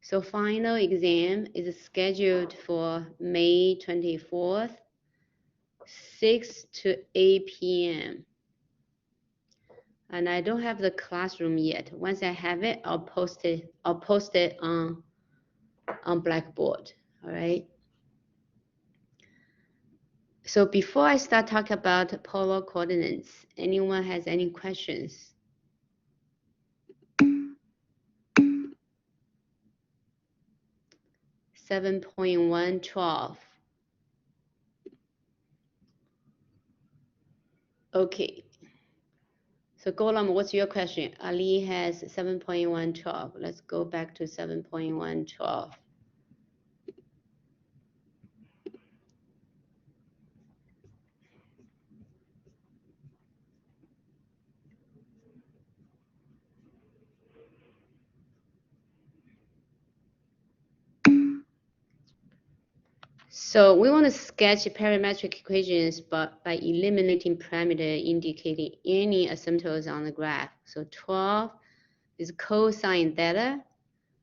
So final exam is scheduled for May 24th, 6 to 8 p.m. And I don't have the classroom yet. Once I have it, I'll post it on Blackboard. All right. So before I start talking about polar coordinates, anyone has any questions? (7.112). Okay. So Golam, what's your question? Ali has 7.112. Let's go back to 7.112. So we want to sketch parametric equations but by eliminating parameter indicating any asymptotes on the graph. So 12 is cosine theta,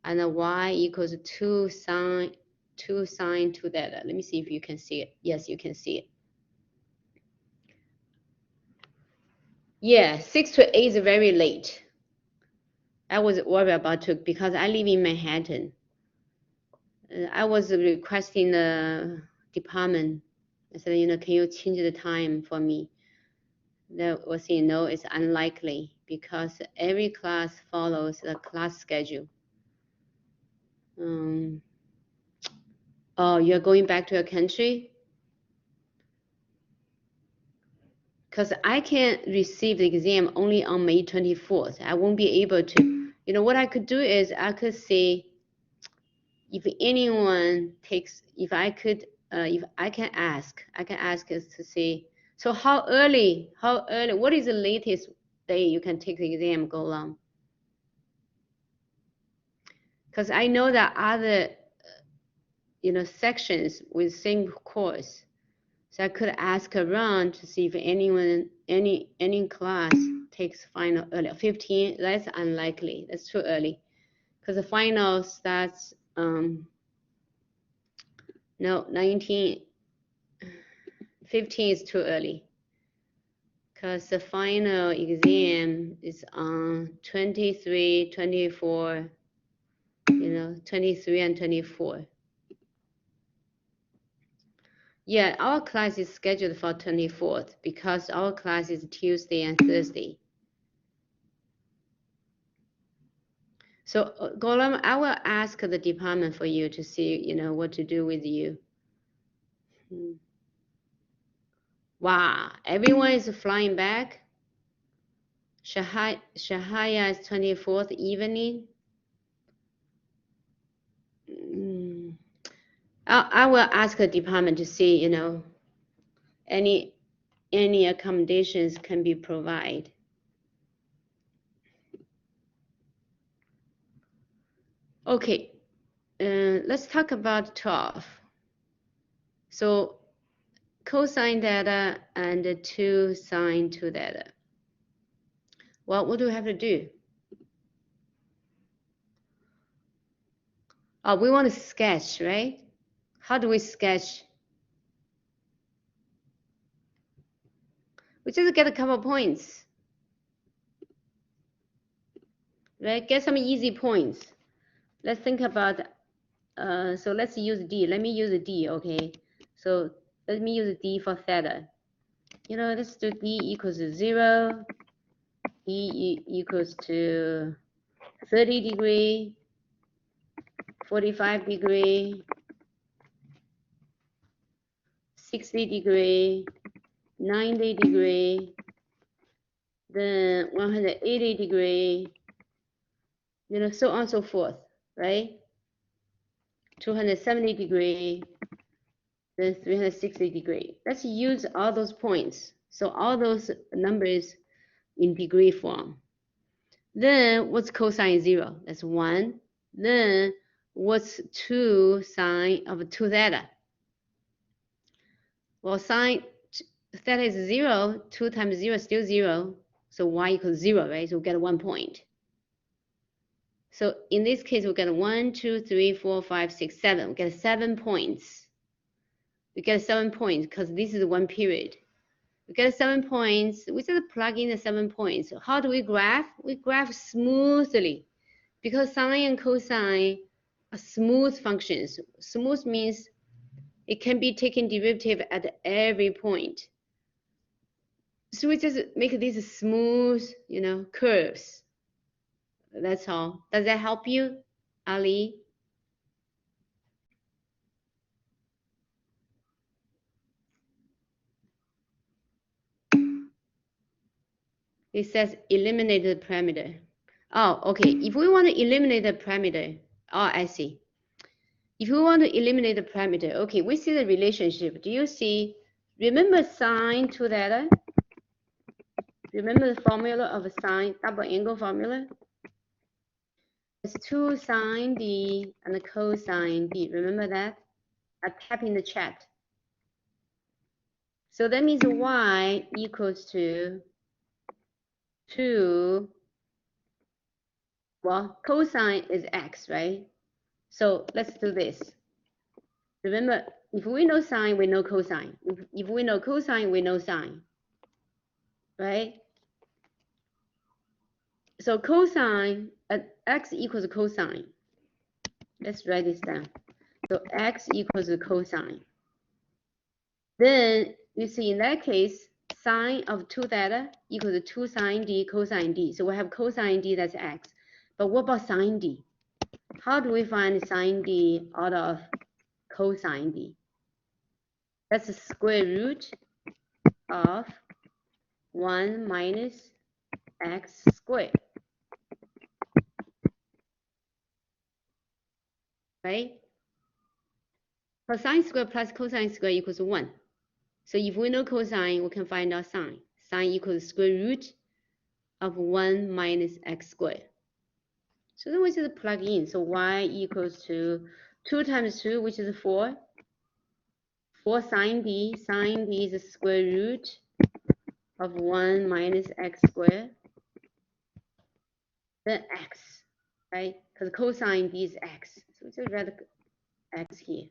and y equals 2 sine 2 theta. Let me see if you can see it. Yes, you can see it. Yeah, 6 to 8 is very late. I was worried about it because I live in Manhattan. I was requesting the department. I said, you know, can you change the time for me? They were saying, no, it's unlikely because every class follows the class schedule. Oh, you're going back to your country? Because I can receive the exam only on May 24th. I won't be able to. You know, what I could do is I could say, if anyone takes, if I can ask us to say, so how early, what is the latest day you can take the exam, go on? Because I know that other, sections with same course. So I could ask around to see if anyone, any class takes final early. 15, that's unlikely. That's too early. Because the final starts, no, 19, 15 is too early. Because the final exam is on 23, 24, 23 and 24. Yeah, our class is scheduled for 24th because our class is Tuesday and Thursday. So Golam, I will ask the department for you to see, what to do with you. Wow, everyone is flying back. Shahaya is 24th evening. I will ask the department to see, any accommodations can be provided. Okay, let's talk about 12. So cosine theta and 2 sine 2 theta. Well, what do we have to do? Oh, we want to sketch, right? How do we sketch? We just get a couple points, right? Get some easy points. Let's think about, so let's use D. Let me use D, okay? So let me use D for theta. Let's do D equals 0, E equals to 30 degree, 45 degree, 60 degree, 90 degree, then 180 degree, so on and so forth, right? 270 degree, then 360 degree. Let's use all those points. So all those numbers in degree form. Then what's cosine 0? That's 1. Then what's 2 sine of 2 theta? Well, sine theta is 0. 2 times 0 is still 0. So y equals 0, right? So we get 1 point. So in this case, we got 1, 2, 3, 4, 5, 6, 7. We get 7 points. We get 7 points because this is one period. We get 7 points. We just plug in the 7 points. How do we graph? We graph smoothly because sine and cosine are smooth functions. Smooth means it can be taken derivative at every point. So we just make these smooth, curves. That's all. Does that help you, Ali? It says eliminate the parameter. Oh, okay. If we want to eliminate the parameter, oh, I see. If we want to eliminate the parameter, okay, we see the relationship. Do you see? Remember sine 2 theta? Remember the formula of a sine, double angle formula? It's 2 sine d and cosine d. Remember that? I type in the chat. So that means y equals to 2, well, cosine is x, right? So let's do this. Remember, if we know sine, we know cosine. If we know cosine, we know sine, right? So cosine, x equals cosine. Let's write this down. So x equals cosine. Then you see in that case, sine of 2 theta equals 2 sine d cosine d. So we have cosine d, that's x. But what about sine d? How do we find sine d out of cosine d? That's the square root of 1 minus x squared. Right? Cosine squared plus cosine squared equals 1. So if we know cosine, we can find out sine. Sine equals square root of 1 minus x squared. So then we just plug in. So y equals to 2 times 2, which is 4. 4 sine d. Sine d is the square root of 1 minus x squared. Then x, right? Because cosine d is x. So we just write x here.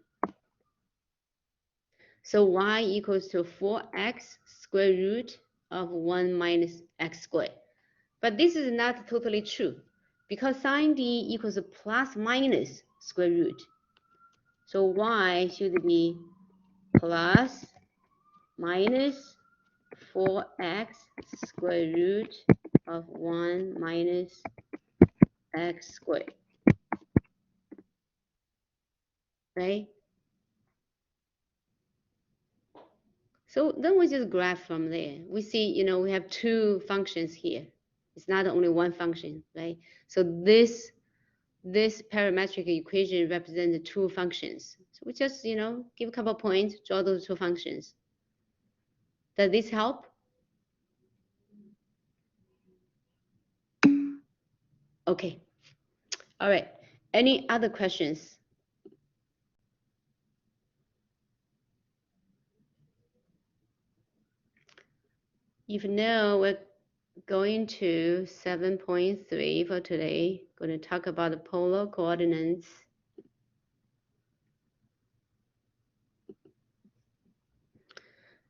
So y equals to 4x square root of 1 minus x squared. But this is not totally true because sine d equals plus minus square root. So y should be plus minus 4x square root of 1 minus x squared. Right? So then we just graph from there. We see, we have 2 functions here. It's not only one function, right? So this parametric equation represents 2 functions. So we just, give a couple points, draw those 2 functions. Does this help? Okay. All right. Any other questions? If no, we're going to 7.3 for today. Going to talk about the polar coordinates.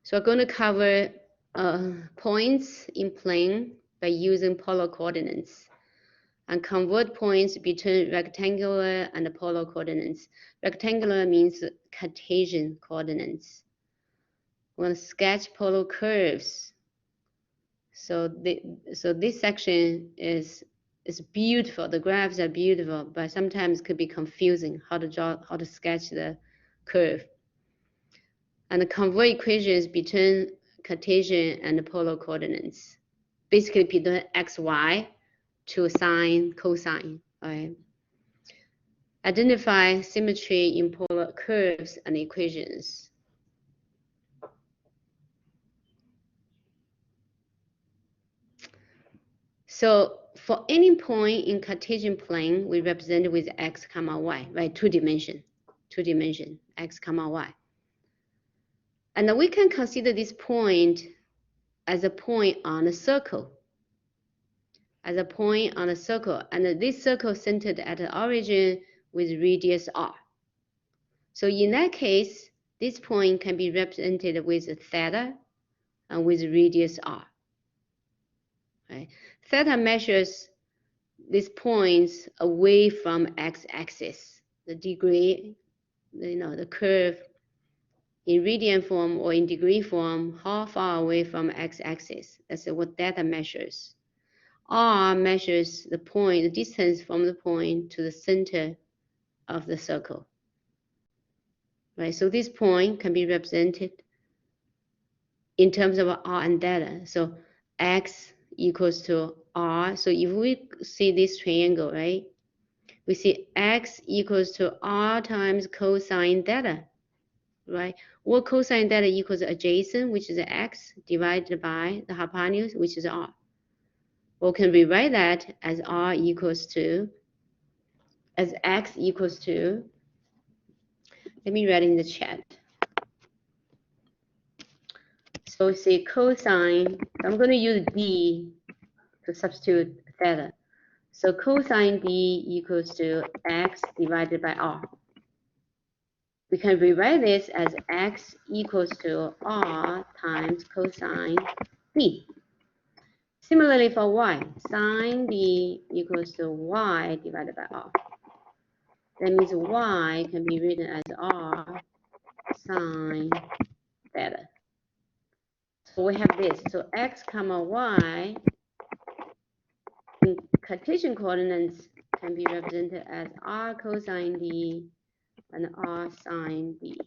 So we're going to cover points in plane by using polar coordinates and convert points between rectangular and polar coordinates. Rectangular means Cartesian coordinates. We're going to sketch polar curves. So this section is beautiful. The graphs are beautiful, but sometimes could be confusing how to sketch the curve. And convert equations between Cartesian and polar coordinates. Basically between x, y to sine, cosine, right? Identify symmetry in polar curves and equations. So for any point in Cartesian plane, we represent with x comma y, right? Two dimension, x comma y. And we can consider this point as a point on a circle. as a point on a circle, and this circle centered at the origin with radius r. So in that case, this point can be represented with theta and with radius r. Right? Theta measures these points away from x-axis, the degree, the curve in radian form or in degree form, how far away from x-axis. That's what theta measures. R measures the point, the distance from the point to the center of the circle. Right, so this point can be represented in terms of r and theta. So x equals to r. So if we see this triangle, right, we see x equals to r times cosine theta, right? Or cosine theta equals adjacent, which is x, divided by the hypotenuse, which is r. We can rewrite that as r equals to, as x equals to, let me write in the chat. So say cosine, I'm going to use d to substitute theta. So cosine d equals to x divided by r. We can rewrite this as x equals to r times cosine d. Similarly for y, sine d equals to y divided by r. That means y can be written as r sine theta. So we have this. So x comma y in Cartesian coordinates can be represented as r cosine d and r sine d.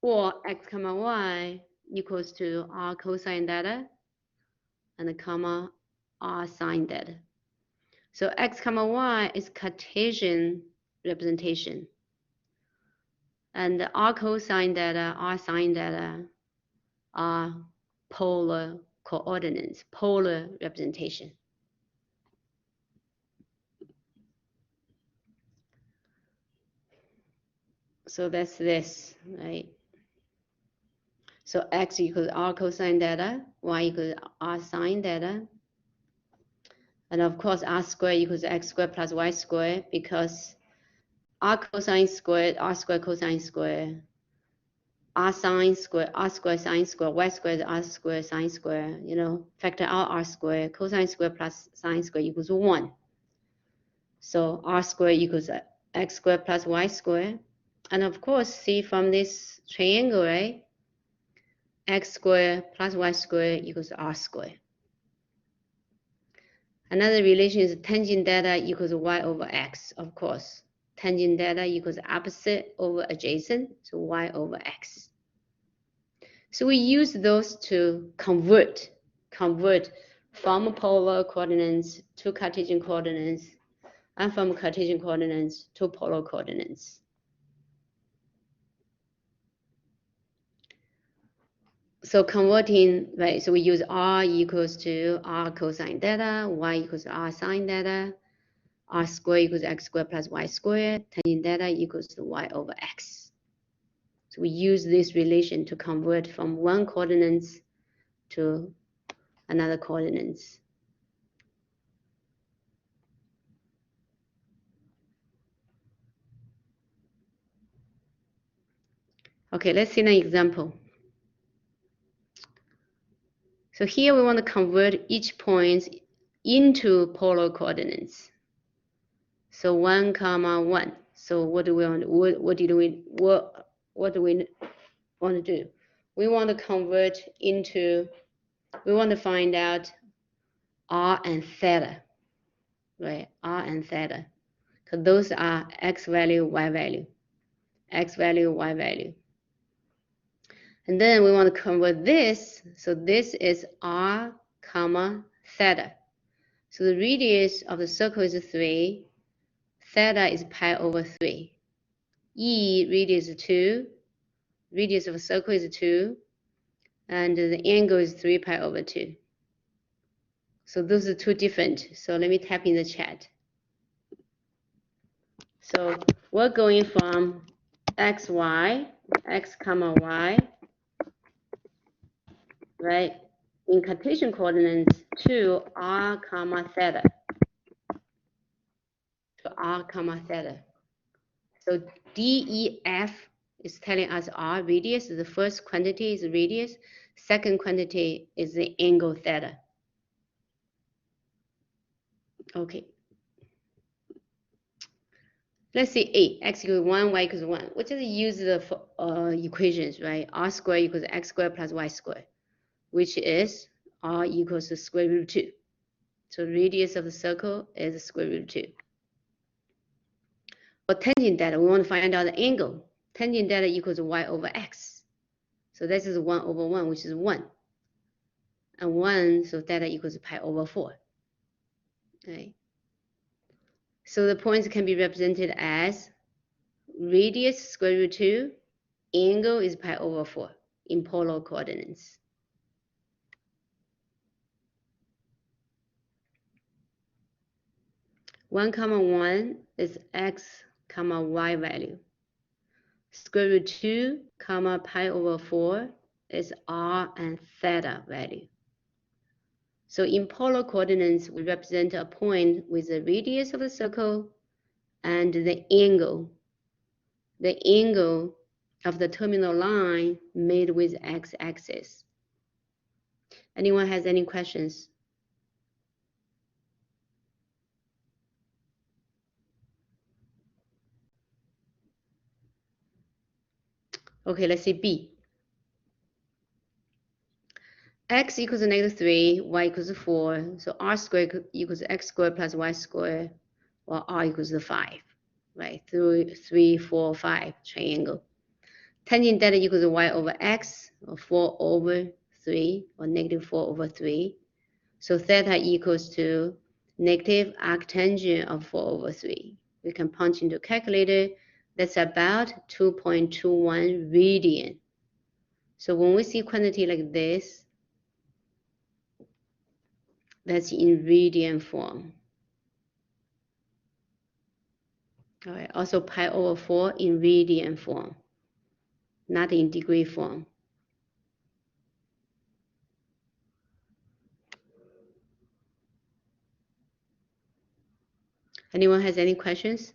Or x comma y equals to r cosine theta and comma r sine theta. So x comma y is Cartesian representation. And r cosine theta, r sine theta are polar coordinates, polar representation. So that's this, right? So x equals r cosine theta, y equals r sine theta. And of course, r squared equals x squared plus y squared, because r cosine squared, r squared cosine squared, r sine squared, r squared sine squared, y squared, r squared sine squared, factor out r squared, cosine squared plus sine squared equals 1. So r squared equals x squared plus y squared. And of course, see from this triangle, right? X squared plus y squared equals r squared. Another relation is tangent theta equals y over x, of course. Tangent theta equals opposite over adjacent, so y over x. So we use those to convert from polar coordinates to Cartesian coordinates, and from Cartesian coordinates to polar coordinates. So converting, right, so we use r equals to r cosine theta, y equals r sine theta, r squared equals x squared plus y squared, tangent theta equals to y over x. So we use this relation to convert from one coordinates to another coordinates. Okay, let's see an example. So here we want to convert each point into polar coordinates. So 1, 1. So what do we want? What do we want to do? We want to convert into. We want to find out r and theta, right? R and theta, because those are x value, y value, x value, y value. And then we want to convert this. So this is r comma theta. So the radius of the circle is 3. Theta is pi over 3. E radius is 2. Radius of a circle is 2. And the angle is 3 pi over 2. So those are two different. So let me type in the chat. So we're going from x, y, x comma y, right? In Cartesian coordinates, to r comma theta. To r comma theta. So DEF is telling us r radius. The first quantity is radius. Second quantity is the angle theta. Okay. Let's say A, x equals 1, y equals 1. We just use the equations, right? R squared equals x squared plus y squared, which is r equals the square root of 2. So radius of the circle is the square root of 2. For tangent theta, we want to find out the angle. Tangent theta equals y over x. So this is 1 over 1, which is 1. And 1, so theta equals pi over 4. Okay. So the points can be represented as radius square root 2, angle is pi over 4 in polar coordinates. One comma 1 is x comma y value. Square root 2 comma pi over 4 is r and theta value. So in polar coordinates, we represent a point with the radius of the circle and the angle of the terminal line made with x-axis. Anyone has any questions? Okay, let's see B. X equals -3, y equals 4. So r squared equals x squared plus y squared, or r equals 5, right? 3, 4, 5 triangle. Tangent theta equals y over x, or 4 over 3, or -4 over 3. So theta equals to negative arctangent of 4 over 3. We can punch into calculator. That's about 2.21 radian. So when we see quantity like this, that's in radian form. All right, also pi over 4 in radian form, not in degree form. Anyone has any questions?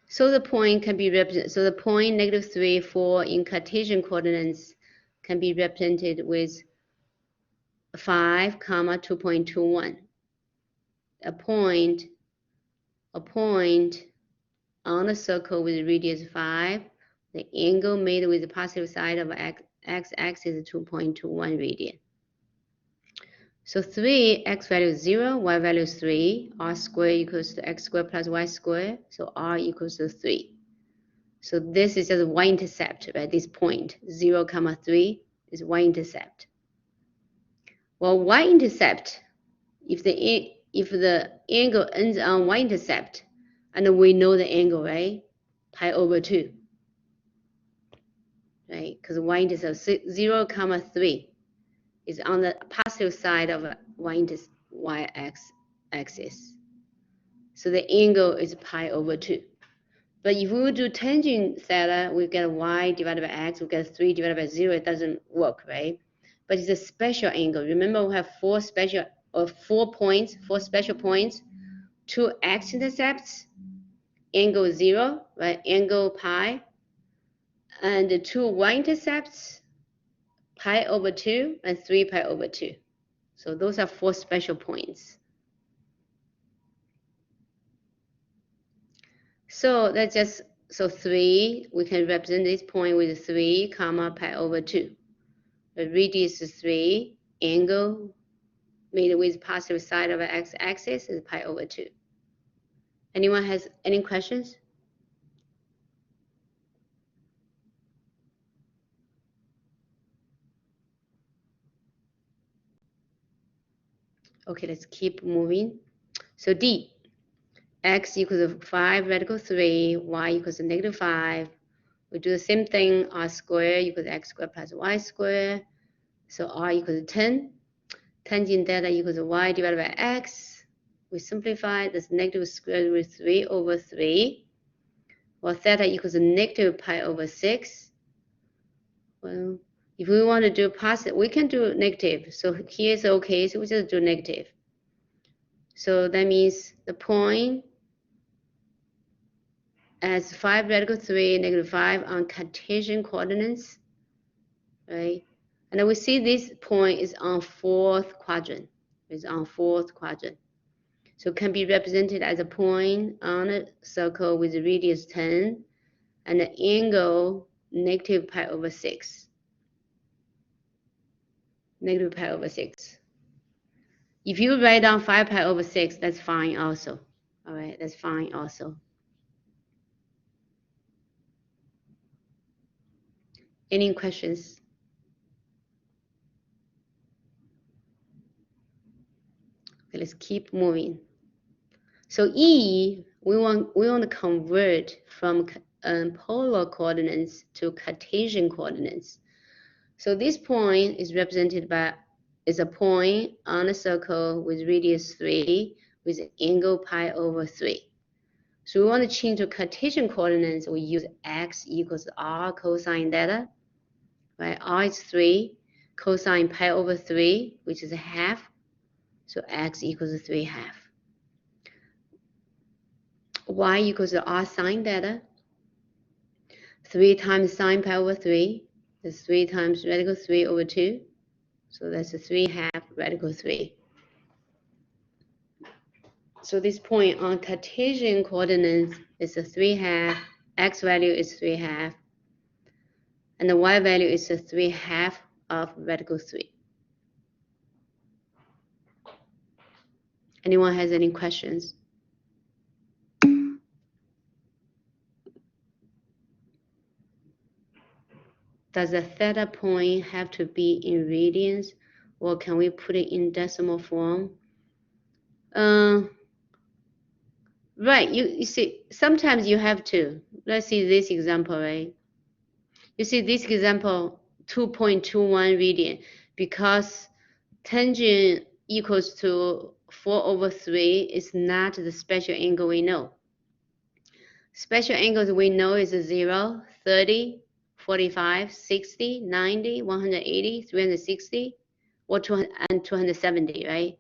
So the point can be represented, so the point -3, 4 in Cartesian coordinates can be represented with 5, 2.21. A point on a circle with radius 5, the angle made with the positive side of x-axis is 2.21 radian. So 3, x value is 0, y value is 3, r squared equals to x squared plus y squared, so r equals to 3. So this is just y-intercept, right? This point, 0, 3 is y-intercept. Well, y-intercept, if the angle ends on y-intercept, and we know the angle, right? Pi over 2, right? Because y-intercept 0, 3 is on the positive side of y-axis. So the angle is pi over 2. But if we do tangent theta, we get y divided by x, we get 3 divided by 0, it doesn't work, right? But it's a special angle. Remember, we have four special points, 2 x-intercepts, angle 0, right? Angle pi, and 2 y-intercepts, pi over 2, and 3 pi over 2. So those are 4 special points. So that's just, so 3, we can represent this point with 3, pi over 2. The radius is 3, angle made with positive side of the x-axis is pi over 2. Anyone has any questions? Okay, let's keep moving. So D, x equals 5 radical 3, y equals -5. We do the same thing, r squared equals x squared plus y squared. So r equals 10. Tangent theta equals y divided by x. We simplify this negative square root 3 over 3. Well, theta equals negative pi over 6. Well, if we want to do positive, we can do negative. So here is okay, so we just do negative. So that means the point as 5 radical 3, negative 5 on Cartesian coordinates, right? And then we see this point is on 4th quadrant. It's on 4th quadrant. So it can be represented as a point on a circle with a radius 10 and an angle negative pi over 6. Negative pi over 6. If you write down 5 pi over 6, that's fine also. All right, that's fine also. Any questions? Okay, let's keep moving. So E, we want to convert from polar coordinates to Cartesian coordinates. So this point is represented by a point on a circle with radius 3 with angle pi over 3. So we want to change to Cartesian coordinates. We use x equals r cosine theta, right? R is 3, cosine pi over 3, which is a half. So x equals 3 half. Y equals r sine theta. 3 times sine pi over 3. That's 3 times radical 3 over 2. So that's a 3 half radical 3. So this point on Cartesian coordinates is a 3 half. X value is 3 half. And the y value is a 3 half of radical 3. Anyone has any questions? Does the theta point have to be in radians, or can we put it in decimal form? Right, you see, sometimes you have to. Let's see this example, right? You see this example, 2.21 radian, because tangent equals to 4 over 3 is not the special angle we know. Special angles we know is 0, 30, 45, 60, 90, 180, 360, or 200, and 270, right?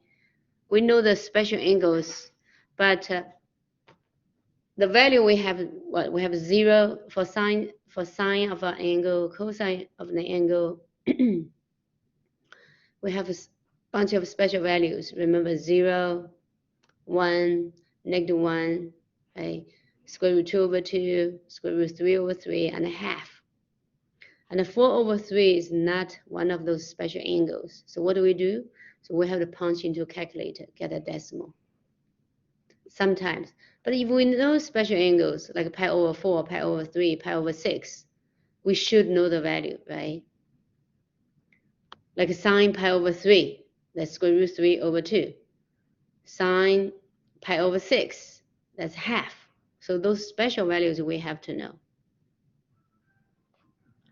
We know the special angles, but the value we have, what we have 0 for sine of an angle, cosine of an angle. We have a bunch of special values. Remember 0, 1, -1, right? Square root 2 over 2, square root 3 over 3, and a half. And the 4 over 3 is not one of those special angles. So what do? So we have to punch into a calculator, get a decimal. Sometimes. But if we know special angles, like pi over 4, pi over 3, pi over 6, we should know the value, right? Like sine pi over 3, that's square root 3 over 2. Sine pi over 6, that's half. So those special values we have to know.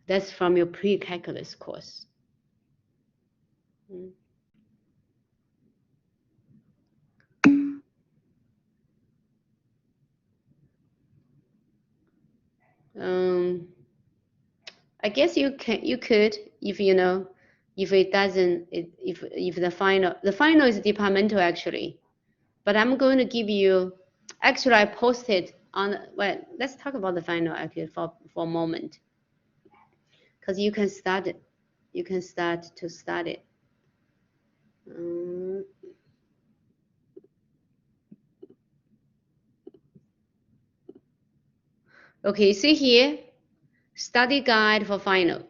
That's from your pre-calculus course. I guess you could, if you know, if it doesn't, if the final is departmental actually. But I'm going to give you, actually I posted on, well, let's talk about the final actually for a moment. Because you can start it. You can start to study it. Okay, see here, study guide for final.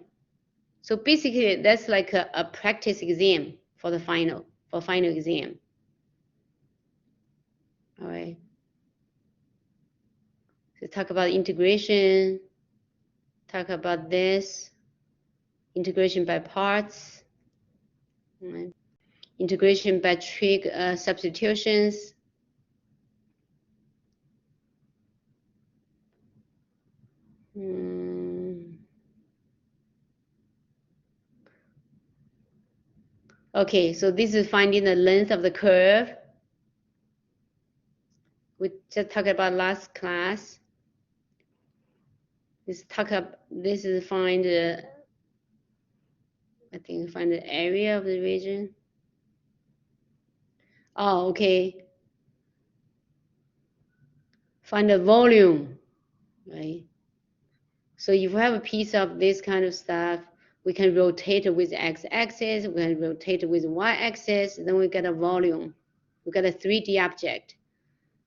So basically that's like a practice exam for the final exam. All right. So talk about integration, talk about this, integration by parts, right? Integration by trig substitutions. Okay, so this is finding the length of the curve. We just talked about last class. Let's talk up. This is find. I think find the area of the region. Oh, okay. Find the volume, right? So if you have a piece of this kind of stuff, we can rotate it with x-axis, we can rotate it with y-axis, then we get a volume. We get a 3D object.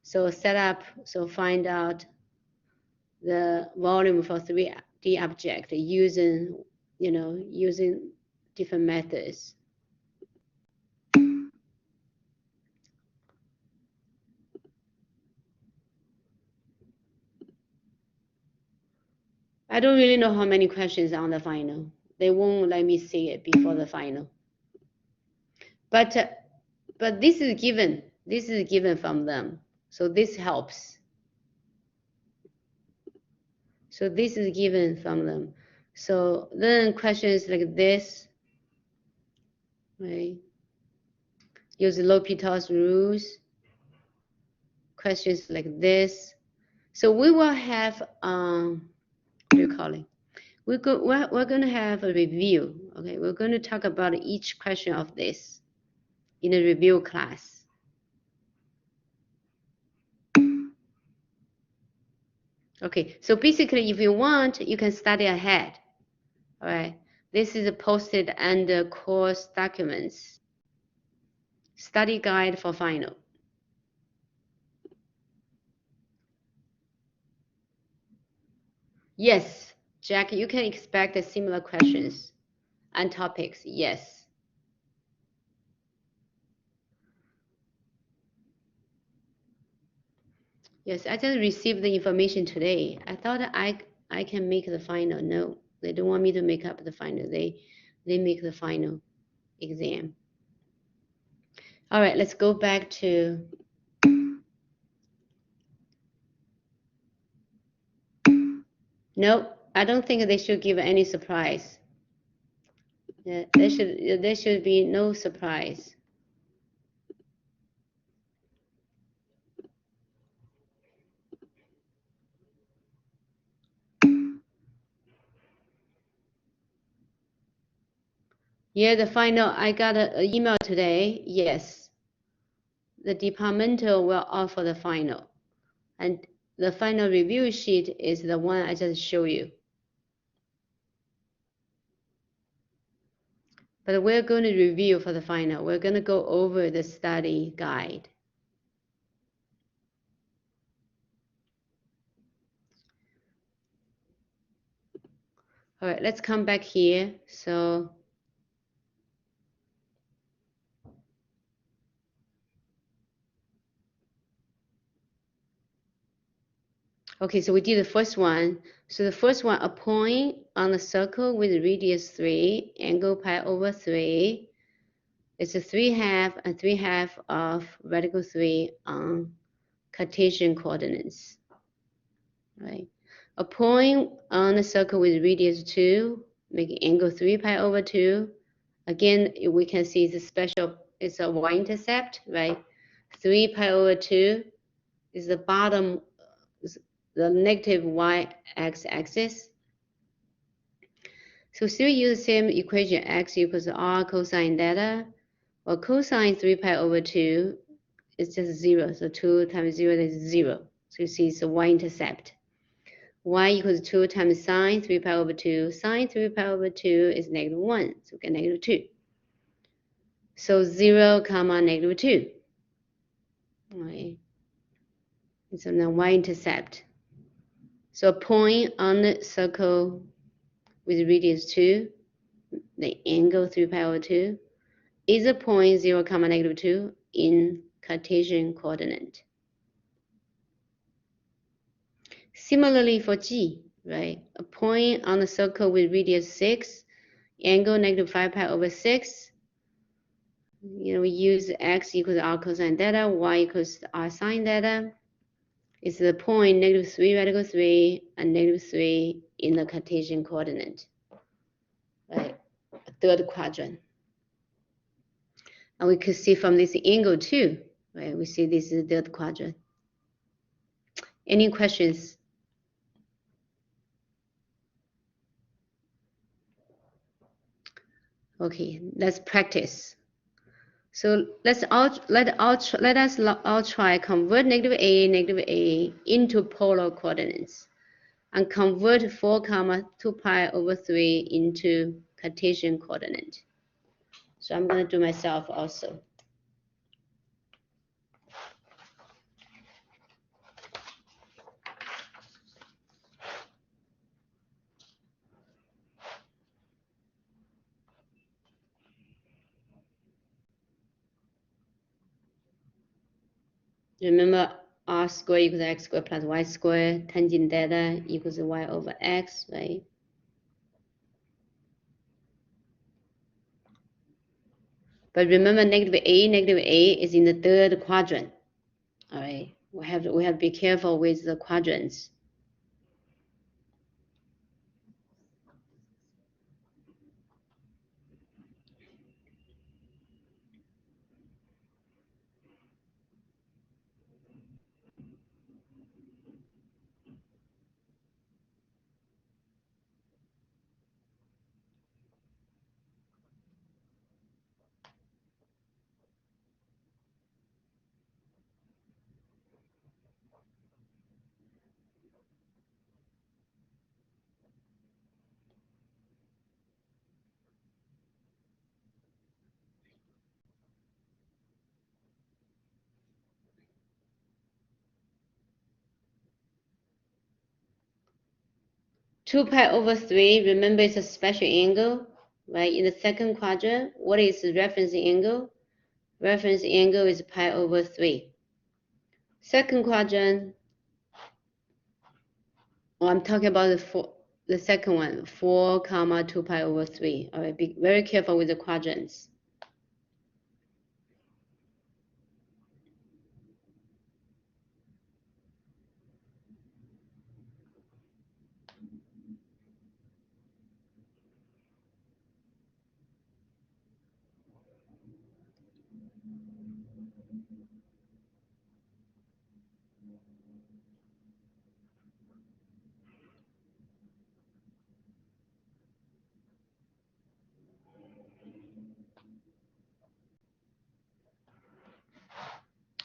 So set up, so find out the volume for 3D object using, using different methods. I don't really know how many questions on the final. They won't let me see it before the final. But this is given. This is given from them. So this helps. So this is given from them. So then questions like this, right? Use L'Hopital's rules. Questions like this. So we will have, what do you call it? We're going to have a review, okay? We're going to talk about each question of this in a review class. Okay, so basically if you want, you can study ahead, all right? This is posted under course documents. Study guide for final. Yes, Jack, you can expect similar questions and topics, yes. Yes, I just received the information today. I thought I can make the final. No, they don't want me to make up the final. They make the final exam. All right, let's go back to no, I don't think they should give any surprise. Yeah, there should be no surprise. Yeah, the final, I got an email today. Yes, the departmental will offer the final. And the final review sheet is the one I just showed you. But we're going to review for the final. We're going to go over the study guide. All right, let's come back here. So okay, so we did the first one. So the first one, a point on a circle with radius 3, angle pi over 3. It's a 3/2 and 3/2 of radical 3 on Cartesian coordinates. Right. A point on a circle with radius 2, making angle 3 pi over 2. Again, we can see it's a special, it's a y-intercept, right? 3 pi over 2 is the bottom, the negative y-axis. So still use the same equation, x equals r cosine theta. Well, cosine 3 pi over 2 is just 0. So 2 times 0 is 0. So you see it's a y-intercept. Y equals 2 times sine 3 pi over 2. Sine 3 pi over 2 is negative 1. So we get negative 2. So 0 comma negative 2. All right. And so now y-intercept. So a point on the circle with radius 2, the angle 3 pi over 2, is a point 0 comma negative 2 in Cartesian coordinate. Similarly for G, right? A point on the circle with radius 6, angle negative 5 pi over 6. We use x equals r cosine theta, y equals r sine theta. It's the point negative 3 radical 3 and negative 3 in the Cartesian coordinate, right? Third quadrant. And we could see from this angle too, right? We see this is the third quadrant. Any questions? Okay, let's practice. So let us all try convert negative a into polar coordinates, and convert 4 comma 2 pi over 3 into Cartesian coordinate. So I'm going to do myself also. Remember, r squared equals x squared plus y squared, tangent theta equals y over x, right? But remember, negative a is in the third quadrant. All right, we have to be careful with the quadrants. Two pi over 3, remember it's a special angle, right? In the second quadrant, what is the reference angle? Reference angle is pi over 3. Second quadrant, I'm talking about the second one, 4 comma 2 pi over 3. All right, be very careful with the quadrants.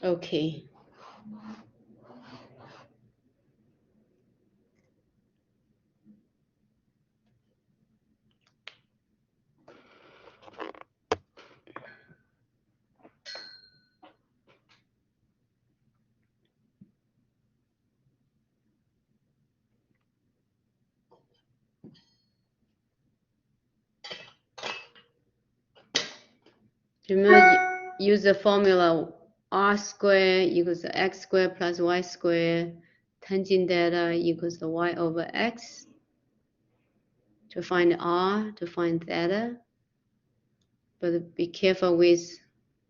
Okay. Remember, use the formula r squared equals x squared plus y squared, tangent theta equals the y over x. To find r, to find theta. But be careful with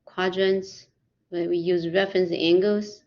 quadrants, when we use reference angles.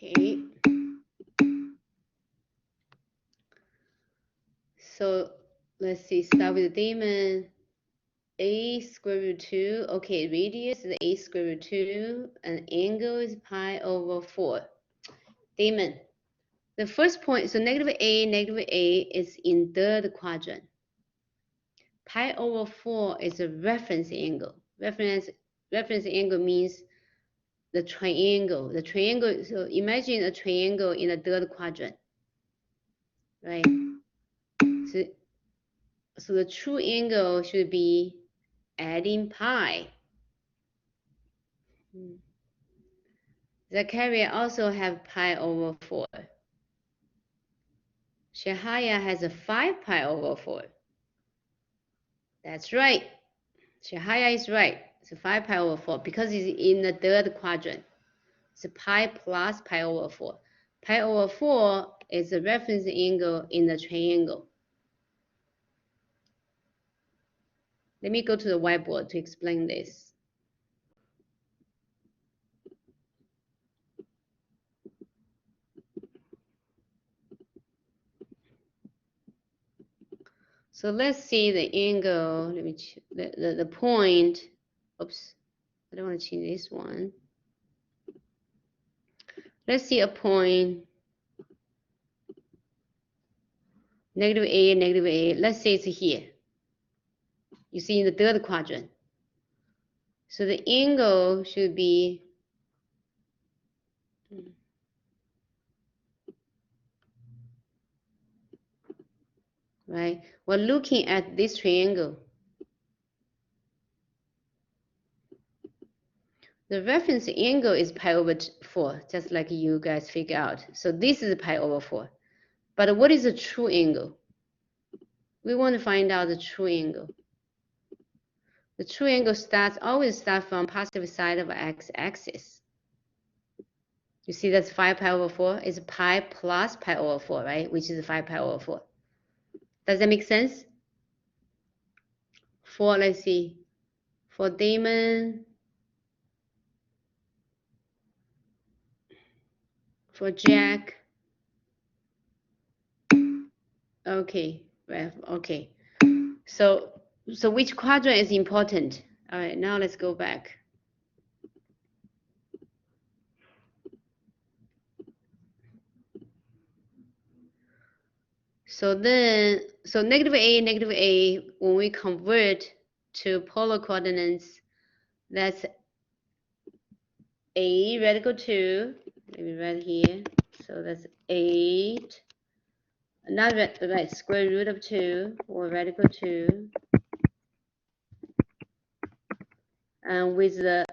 Okay. So let's see, start with the diamond. A square root 2. Okay, radius is a square root 2, and angle is pi over 4. Diamond. The first point, so negative A is in third quadrant. Pi over 4 is a reference angle. Reference angle means the triangle. The triangle, so imagine a triangle in the third quadrant, right? So the true angle should be adding pi. The carrier also have pi over 4. Shahaya has a 5 pi over 4. That's right. Shahaya is right. It's a 5 pi over 4 because it's in the third quadrant. It's a pi plus pi over 4. Pi over 4 is the reference angle in the triangle. Let me go to the whiteboard to explain this. So let's see the angle. Let me the point. Oops, I don't want to change this one. Let's see a point. Negative A. Let's say it's here. You see in the third quadrant. So the angle should be right. We're looking at this triangle. The reference angle is pi over 4, just like you guys figure out. So this is pi over 4. But what is the true angle? We want to find out the true angle. The true angle always starts from positive side of x-axis. You see that's 5 pi over 4 is pi plus pi over 4, right? Which is 5 pi over 4. Does that make sense? For, let's see, for Damon, for Jack. Okay, right, okay. So which quadrant is important? All right, now let's go back. So negative A, when we convert to polar coordinates, that's A radical 2, maybe right here. So that's 8, not right, square root of 2, or radical 2. And with the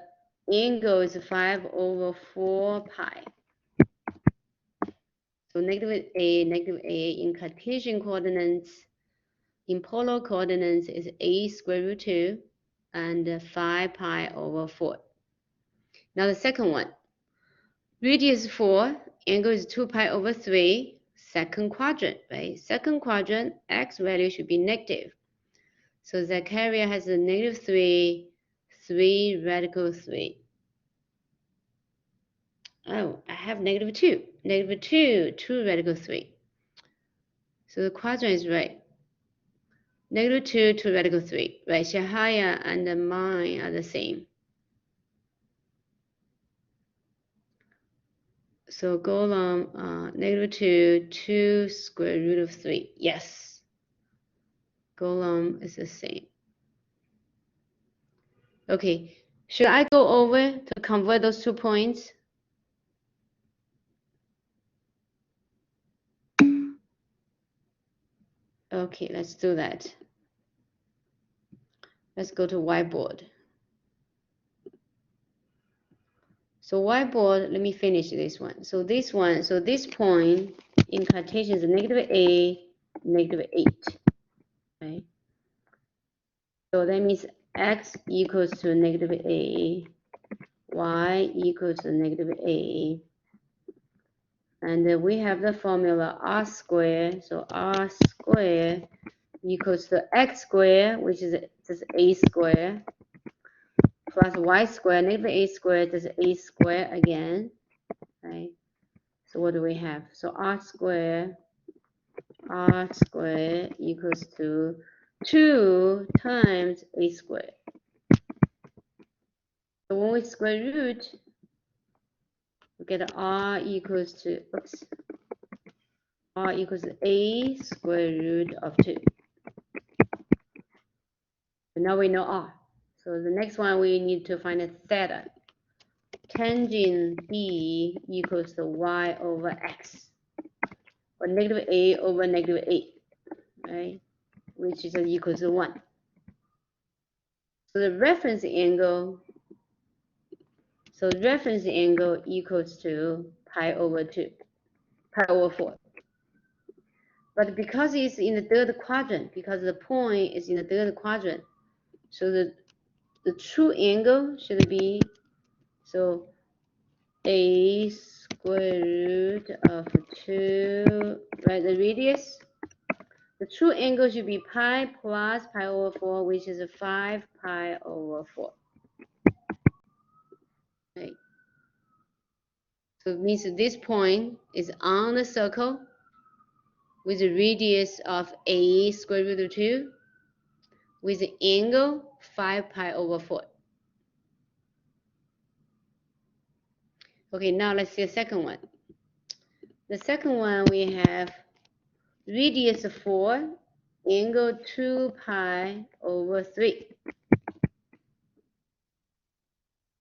angle is 5 over 4 pi. So negative A in Cartesian coordinates, in polar coordinates is A square root 2 and 5 pi over 4. Now the second one, radius 4, angle is 2 pi over 3, second quadrant, right? Second quadrant, x value should be negative. So the carrier has a negative 3, 3 radical 3. Oh, I have negative 2. Negative 2, 2 radical 3. So the quadrant is right. Negative 2, 2 radical 3. Right, Shahaya and mine are the same. So go along, negative 2, 2 square root of 3. Yes. Go along is the same. Okay, should I go over to convert those 2 points? Okay, let's do that. Let's go to whiteboard. So whiteboard, let me finish this one. So this point in Cartesian is negative A, negative 8. Right? So that means x equals to negative A, y equals to negative A. And we have the formula r squared. So r squared equals to x squared, which is just a squared, plus y squared, negative a squared is a squared again, right? So what do we have? So r squared equals to 2 times a squared. So when we square root, we get r equals to, r equals to a square root of 2. So now we know r. So the next one we need to find a theta. Tangent b equals to y over x, or negative a over negative a, right? Which is equal to 1. So the reference angle equals to pi over 4. But because it's in the third quadrant, because the point is in the third quadrant, so the true angle should be, so a square root of 2, right, the radius. The true angle should be pi plus pi over 4, which is 5 pi over 4. Right. So it means this point is on the circle with a radius of a square root of 2 with the angle 5 pi over 4. Okay, now let's see the second one. The second one we have radius 4, angle 2 pi over 3.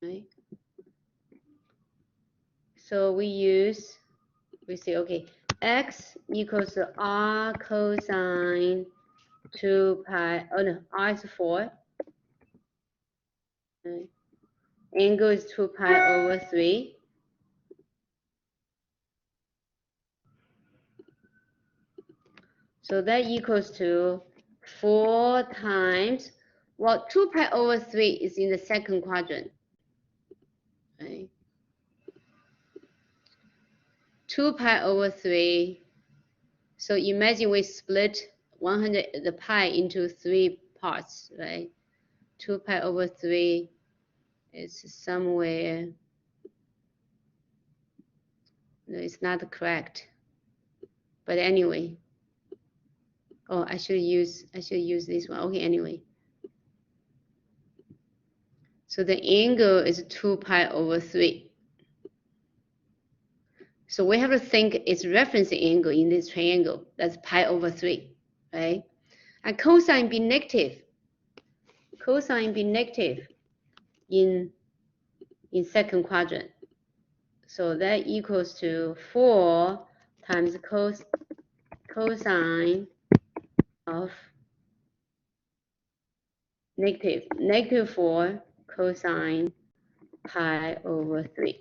Right? So we say, okay, x equals to r cosine 2 pi, oh no, r is 4. Right? Angle is 2 pi over 3. So that equals to 4 times, well, 2 pi over 3 is in the second quadrant. Right? 2 pi over 3. So imagine we split the pi into 3 parts, right? 2 pi over 3 is somewhere, no, it's not correct. But anyway, oh, I should use this one. Okay, anyway. So the angle is 2 pi over 3. So we have to think its reference angle in this triangle. That's pi over 3, right? And cosine be negative. Cosine be negative in second quadrant. So that equals to 4 times cosine of negative 4 cosine pi over 3.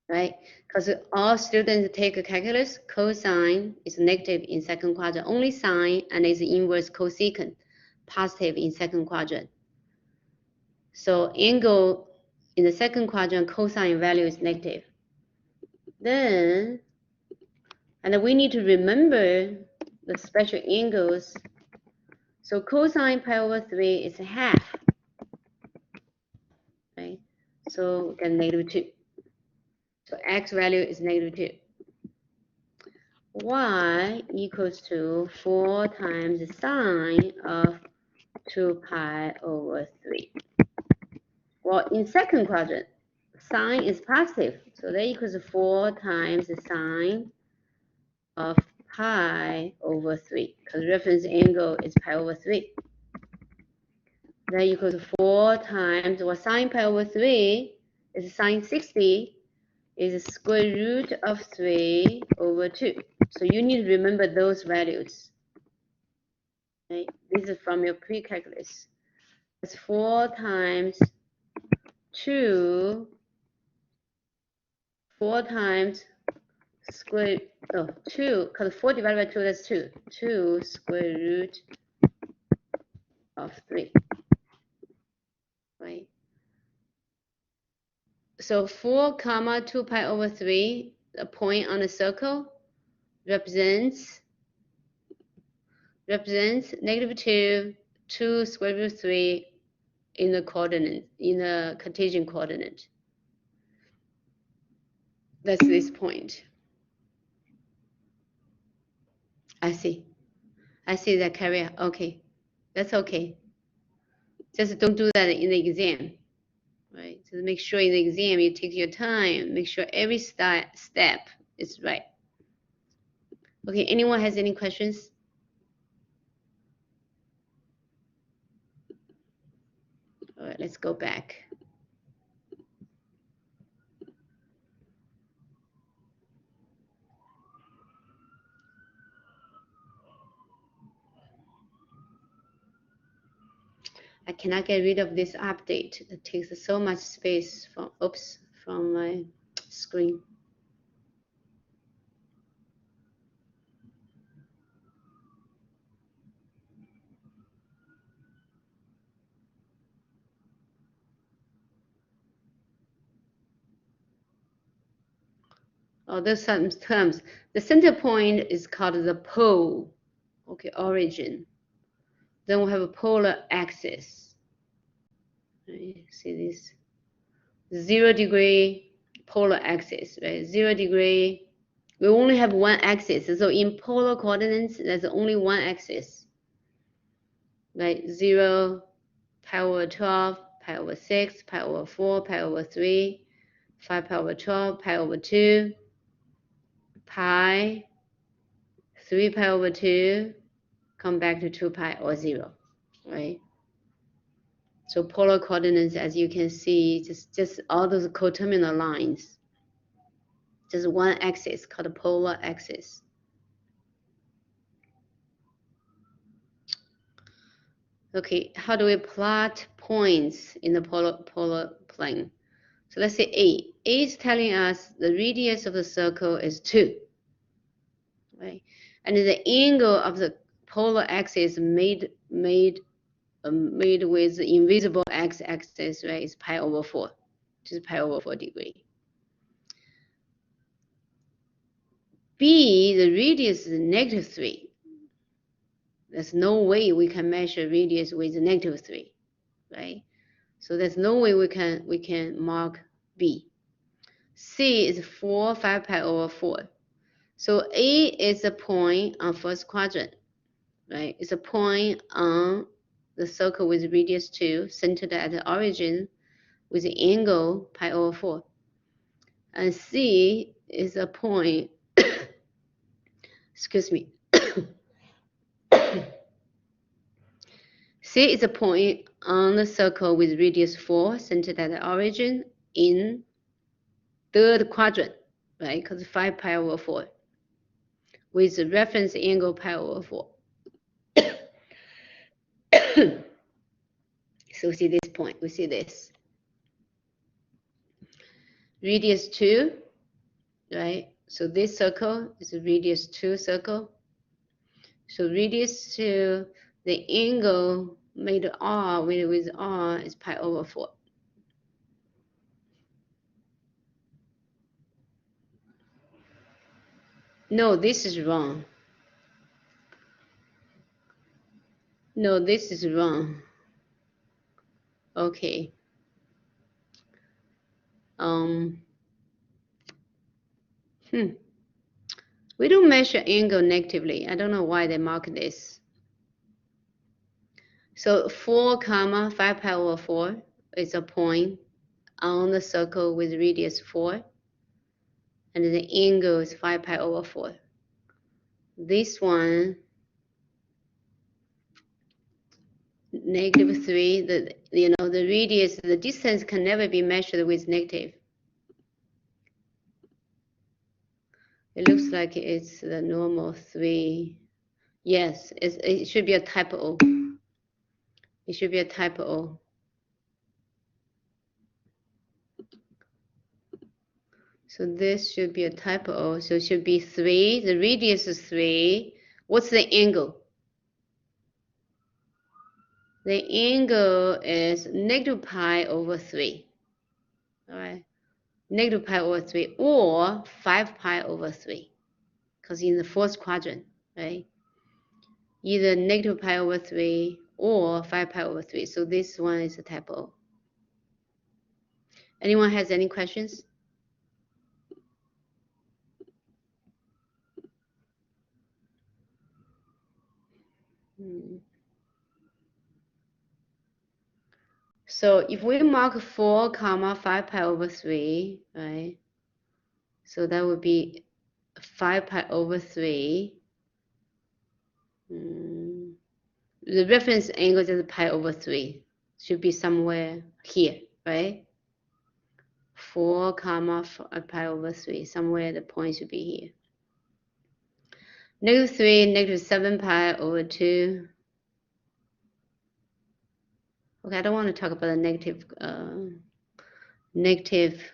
Right? Because all students take calculus, cosine is negative in second quadrant, only sine and is inverse cosecant, positive in second quadrant. So angle in the second quadrant, cosine value is negative. Then, and we need to remember the special angles. So cosine pi over 3 is half, right? So we get negative 2. So x value is negative 2. Y equals to 4 times the sine of 2 pi over 3. Well, in second quadrant, sine is positive, so that equals 4 times the sine of pi over 3, because reference angle is pi over 3. That equals 4 times, well, sine pi over 3 is sine 60, is square root of 3 over 2. So you need to remember those values. Right? This is from your pre-calculus. It's 4 times 2, 4 times square, 2, because 4 divided by 2, that's 2. 2 square root of 3. Right? So 4 comma 2 pi over 3, the point on the circle, represents negative 2 square root of 3 in the coordinate, in the Cartesian coordinate. That's this point. I see that carrier. Okay, that's okay. Just don't do that in the exam, right? Just make sure in the exam you take your time, make sure every step is right. Okay, anyone has any questions? All right, let's go back. I cannot get rid of this update. It takes so much space from my screen. Oh, there's some terms. The center point is called the pole. Okay, origin. Then we have a polar axis. Right, see this? 0 degree polar axis, right? 0 degree. We only have one axis. So in polar coordinates, there's only one axis. Right? 0, pi over 12, pi over 6, pi over 4, pi over 3, 5 pi over 12, pi over 2, pi, 3 pi over 2, come back to 2 pi or 0, right? So polar coordinates, as you can see, just all those coterminal lines. Just one axis called the polar axis. Okay, how do we plot points in the polar plane? So let's say A. A is telling us the radius of the circle is 2, right? And the angle of the polar axis made with the invisible x-axis, right, is pi over 4, which is pi over 4 degree. B, the radius is -3. There's no way we can measure radius with -3, right? So there's no way we can mark B. C is 4, 5 pi over 4. So A is a point on first quadrant, right? It's a point on the circle with radius 2, centered at the origin with the angle pi over 4. And C is a point, excuse me. C is a point on the circle with radius 4, centered at the origin in third quadrant, right? Because 5 pi over 4, with the reference angle pi over 4. So we see this point, we see this. Radius 2, right? So this circle is a radius 2 circle. So radius 2, the angle made R with R is pi over 4. No, this is wrong. No, this is wrong. Okay. We don't measure angle negatively. I don't know why they mark this. So 4 comma 5 pi over 4 is a point on the circle with radius 4, and the angle is 5 pi over 4. This one, -3, the radius, the distance can never be measured with negative. It looks like it's the normal 3. Yes, it should be a typo. It should be a typo. So this should be a typo. So it should be 3. The radius is 3. What's the angle? The angle is -pi over 3. All right. -pi over 3 or 5 pi over 3. Because in the fourth quadrant, right? Either -pi over 3 or 5 pi over 3. So this one is a typo. Anyone has any questions? So if we mark 4 comma 5 pi over 3, right? So that would be 5 pi over 3. The reference angle is pi over 3. Should be somewhere here, right? 4 comma 5 pi over 3. Somewhere the point should be here. -3, -7 pi over 2. Okay, I don't want to talk about the negative,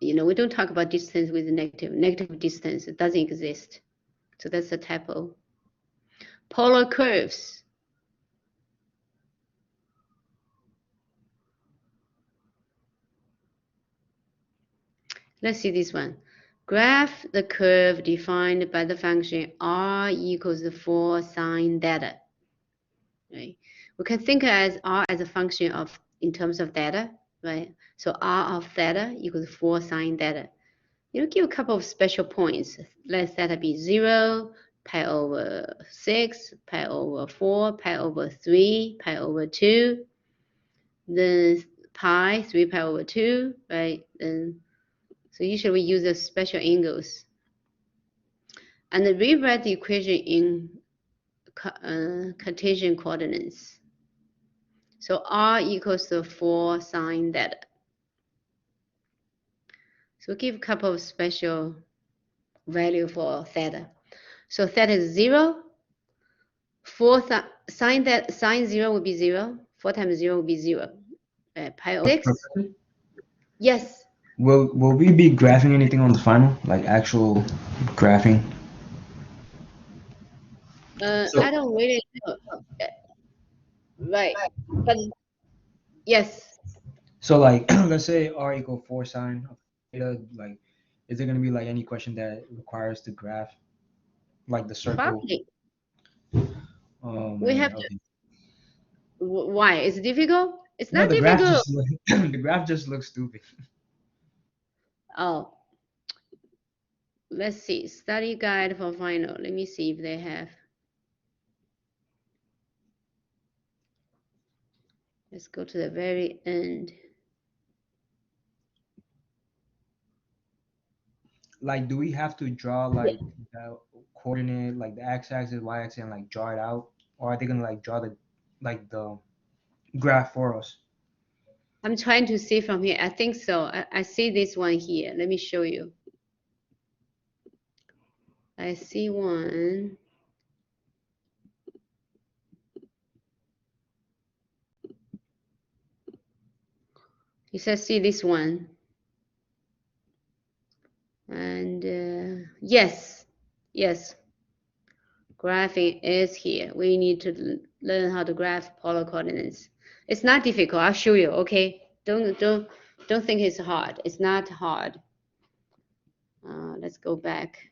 you know, we don't talk about distance with negative distance. It doesn't exist. So that's a typo. Polar curves. Let's see this one. Graph the curve defined by the function r equals 4 sine theta. Right? We can think as r as a function of in terms of theta, right? So r of theta equals 4 sine theta. You know, give a couple of special points. Let theta be 0, pi over 6, pi over 4, pi over 3, pi over 2, then pi, 3 pi over 2, right? Then, so usually we use the special angles. And then rewrite the equation in Cartesian coordinates. So r equals to 4 sine theta. So give a couple of special value for theta. So theta is 0. 4 sine 0 would be 0. 4 times 0 would be 0. Pi over 6. Yes. Will we be graphing anything on the final, like actual graphing? I don't really know. Right. But yes. So like, let's say r equal 4 sine of theta. Like, is there gonna be like any question that requires the graph, like the circle? Probably. Oh We man, have okay. to. Why? It's difficult? It's No, not difficult. the graph just looks stupid. Oh. Let's see. Study guide for final. Let me see if they have. Let's go to the very end. Like, do we have to draw like the coordinate, like the x-axis, y-axis, and like draw it out, or are they gonna like draw the graph for us? I'm trying to see from here. I think so. I see this one here. Let me show you. I see one. You said see this one. And yes, graphing is here. We need to learn how to graph polar coordinates. It's not difficult. I'll show you. Okay, don't think it's hard. It's not hard. Let's go back.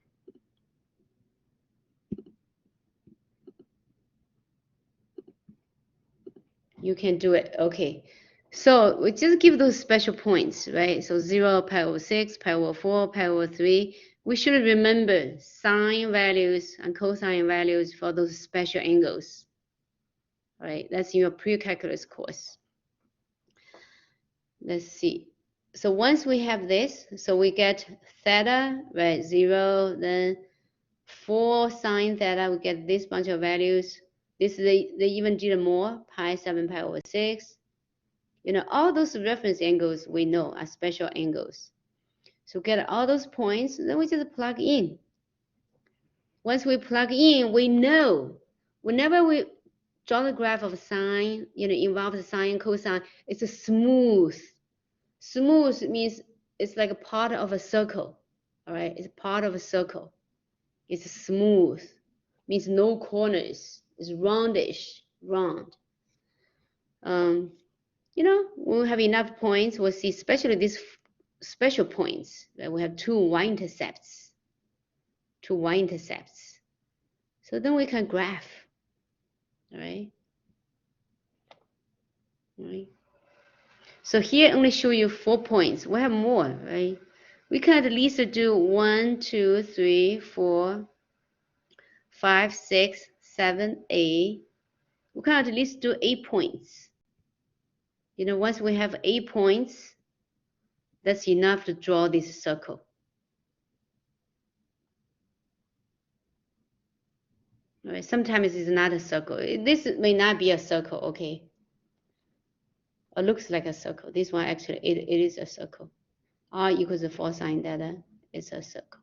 You can do it. Okay. So we just give those special points, right? So 0, pi over 6, pi over 4, pi over 3. We should remember sine values and cosine values for those special angles. All right, that's in your pre-calculus course. Let's see. So once we have this, so we get theta, right, 0, then 4 sine theta, we get this bunch of values. This they even did more, pi 7 pi over 6. You know, all those reference angles we know are special angles. So get all those points, then we just plug in. Once we plug in, we know whenever we draw the graph of sine, you know, involves sine, cosine, it's a smooth. Smooth means it's like a part of a circle. All right, it's part of a circle. It's smooth, means no corners. It's roundish, round. You know, when we have enough points, we'll see especially these special points, right? We have two y-intercepts. So then we can graph, all right? So here only show you 4 points. We have more, right? We can at least do 1, 2, 3, 4, 5, 6, 7a. We can at least do 8 points. You know, once we have 8 points, that's enough to draw this circle. All right, sometimes it's not a circle. This may not be a circle, okay? It looks like a circle. This one actually, it is a circle. R equals 4 sine theta is a circle.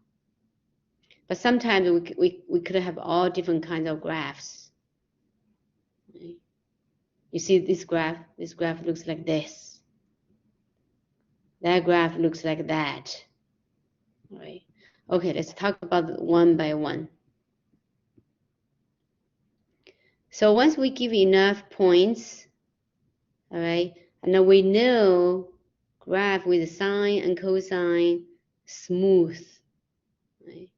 But sometimes we could have all different kinds of graphs. Right? You see this graph looks like this. That graph looks like that. All right. Okay, let's talk about one by one. So once we give enough points, all right, and then we know graph with sine and cosine smooth, right?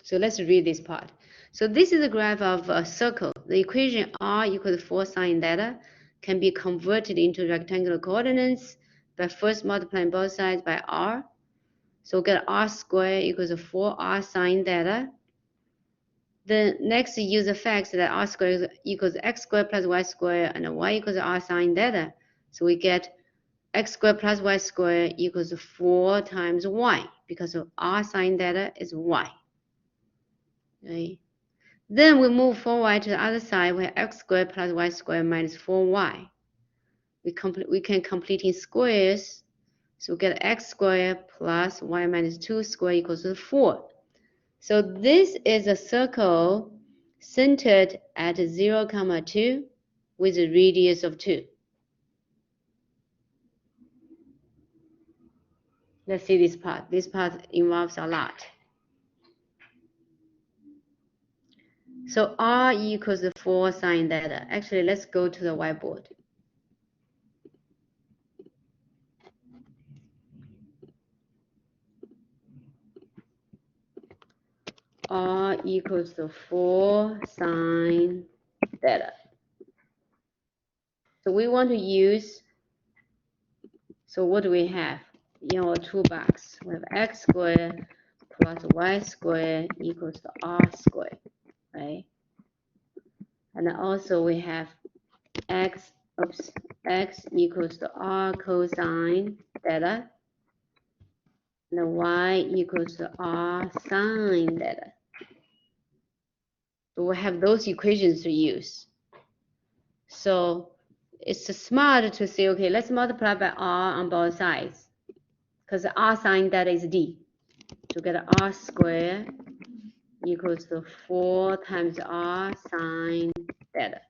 So let's read this part. So this is a graph of a circle. The equation r equals 4 sine theta can be converted into rectangular coordinates by first multiplying both sides by r. So we get r squared equals 4r sine theta. Then next use the facts that r squared equals x squared plus y squared and y equals r sine theta. So we get x squared plus y squared equals 4 times y because of r sine theta is y. Right? Then we move forward to the other side where x squared plus y squared minus 4y. We can complete in squares. So we get x squared plus y minus 2 squared equals 4. So this is a circle centered at 0, 2 with a radius of 2. Let's see this part. This part involves a lot. So r equals 4 sine theta. Actually, let's go to the whiteboard. R equals 4 sine theta. So we want to use, so what do we have in our toolbox? We have x squared plus y squared equals to r squared, right? And also we have x equals to r cosine theta, and y equals to r sine theta. So we have those equations to use. So it's smart to say, okay, let's multiply by r on both sides, because r sine theta is d. So get r squared equals to 4 times r sine theta.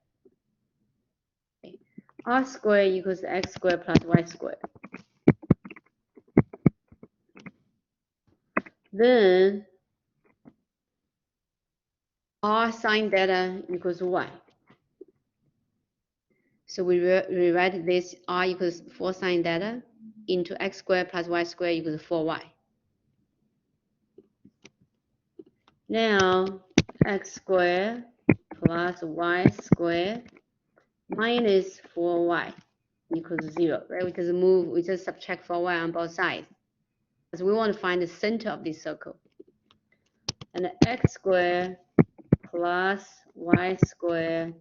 Okay. R squared equals x squared plus y squared. Then r sine theta equals y. So we rewrite this r equals 4 sine theta into x squared plus y squared equals 4y. Now x squared plus y squared minus 4y equals 0, right? We just subtract 4y on both sides. Because we want to find the center of this circle. And x squared plus y squared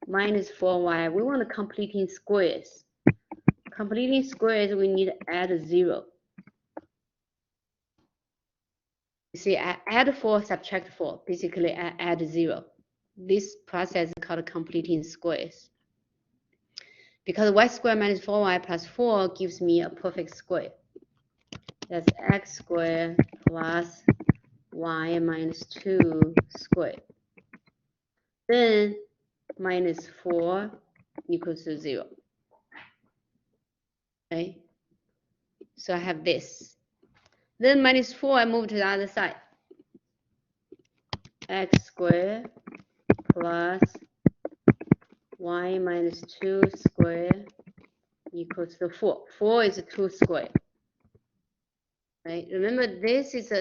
minus 4y, we want to complete in squares. Completing squares, we need to add 0. You see, I add 4, subtract 4. Basically, I add 0. This process is called completing squares. Because y squared minus 4y plus 4 gives me a perfect square. That's x squared plus y minus 2 squared. Then minus 4 equals to 0. Okay? So I have this. Then minus 4, I move to the other side. X squared plus y minus 2 squared equals to 4. 4 is 2 squared. Right? Remember, this is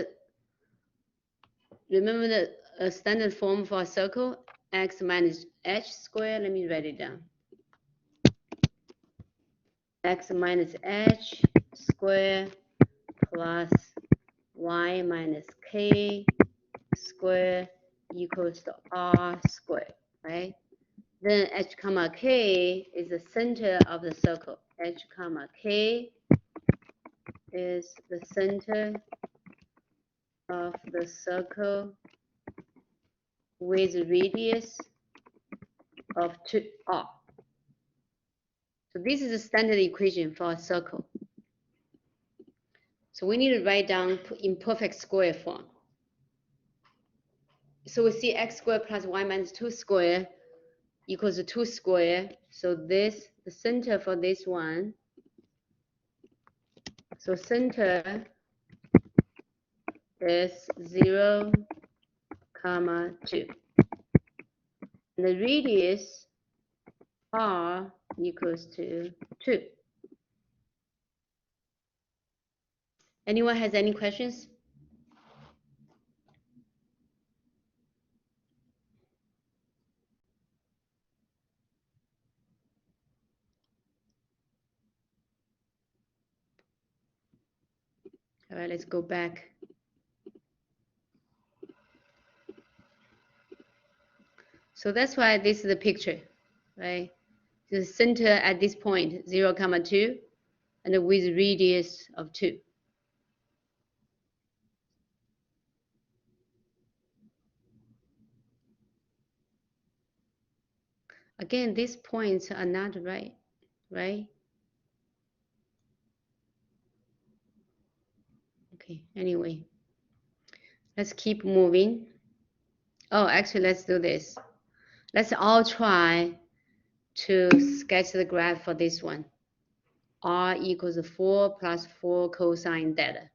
remember the standard form for a circle, x minus h squared. Let me write it down. X minus h squared plus y minus k squared equals to r squared, right? Then h comma k is the center of the circle. H comma k is the center of the circle with radius of 2r. So this is a standard equation for a circle. So we need to write down in perfect square form. So we see x squared plus y minus 2 squared equals to 2 squared. So this, the center for this one, so center is 0, comma 2. And the radius r equals to 2. Anyone has any questions? All right, let's go back. So that's why this is the picture, right? The center at this point, 0, comma 2, and with radius of 2. Again, these points are not right, right? Okay, anyway, let's keep moving. Oh, actually, let's do this. Let's all try to sketch the graph for this one. R equals 4 plus 4 cosine theta.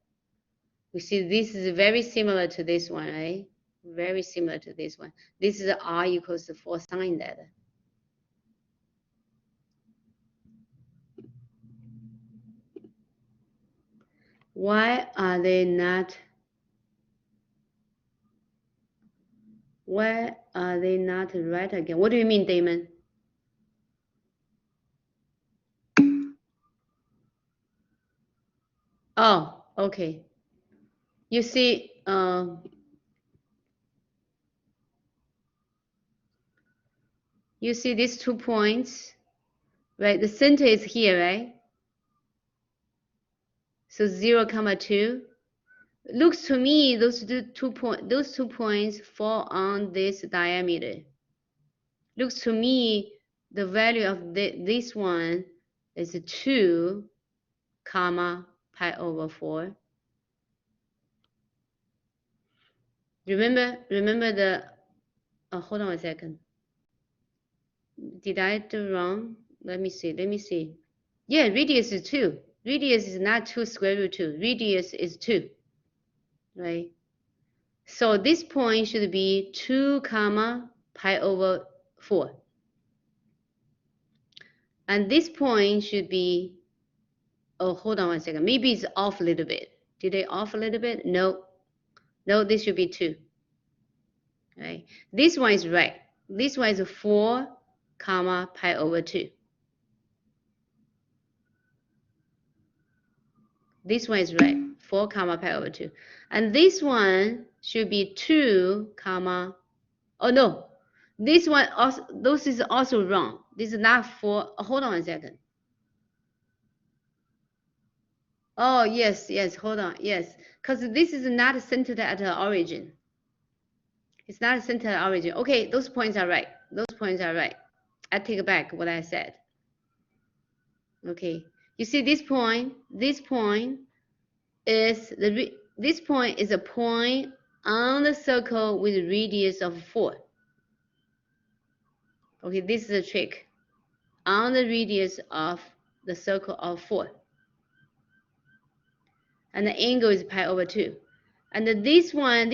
We see this is very similar to this one, right? Very similar to this one. This is R equals 4 sine theta. Why are they not right again? What do you mean, Damon? Oh, okay. You see, these 2 points, right? The center is here, right? So 0, comma 2. Looks to me those two points fall on this diameter. Looks to me the value of this one is 2, comma pi over 4. Remember the, hold on a second. Did I do wrong? Let me see. Yeah, radius is 2. Radius is not 2 square root 2. Radius is 2, right? So this point should be 2, comma pi over 4. And this point should be, oh, hold on one second. Maybe it's off a little bit. Did they off a little bit? No. No, this should be 2. Right? This one is right. This one is 4, comma pi over 2. This one is right. 4, comma pi over 2. And this one should be 2, comma, oh no. This one also, this is also wrong. This is not 4. Oh, hold on a second. Oh, yes, hold on, yes. Because this is not centered at the origin. It's not centered at origin. Okay, those points are right. I take back what I said. Okay, you see this point is a point on the circle with a radius of 4. Okay, this is a trick. On the radius of the circle of 4. And the angle is pi over 2. And this point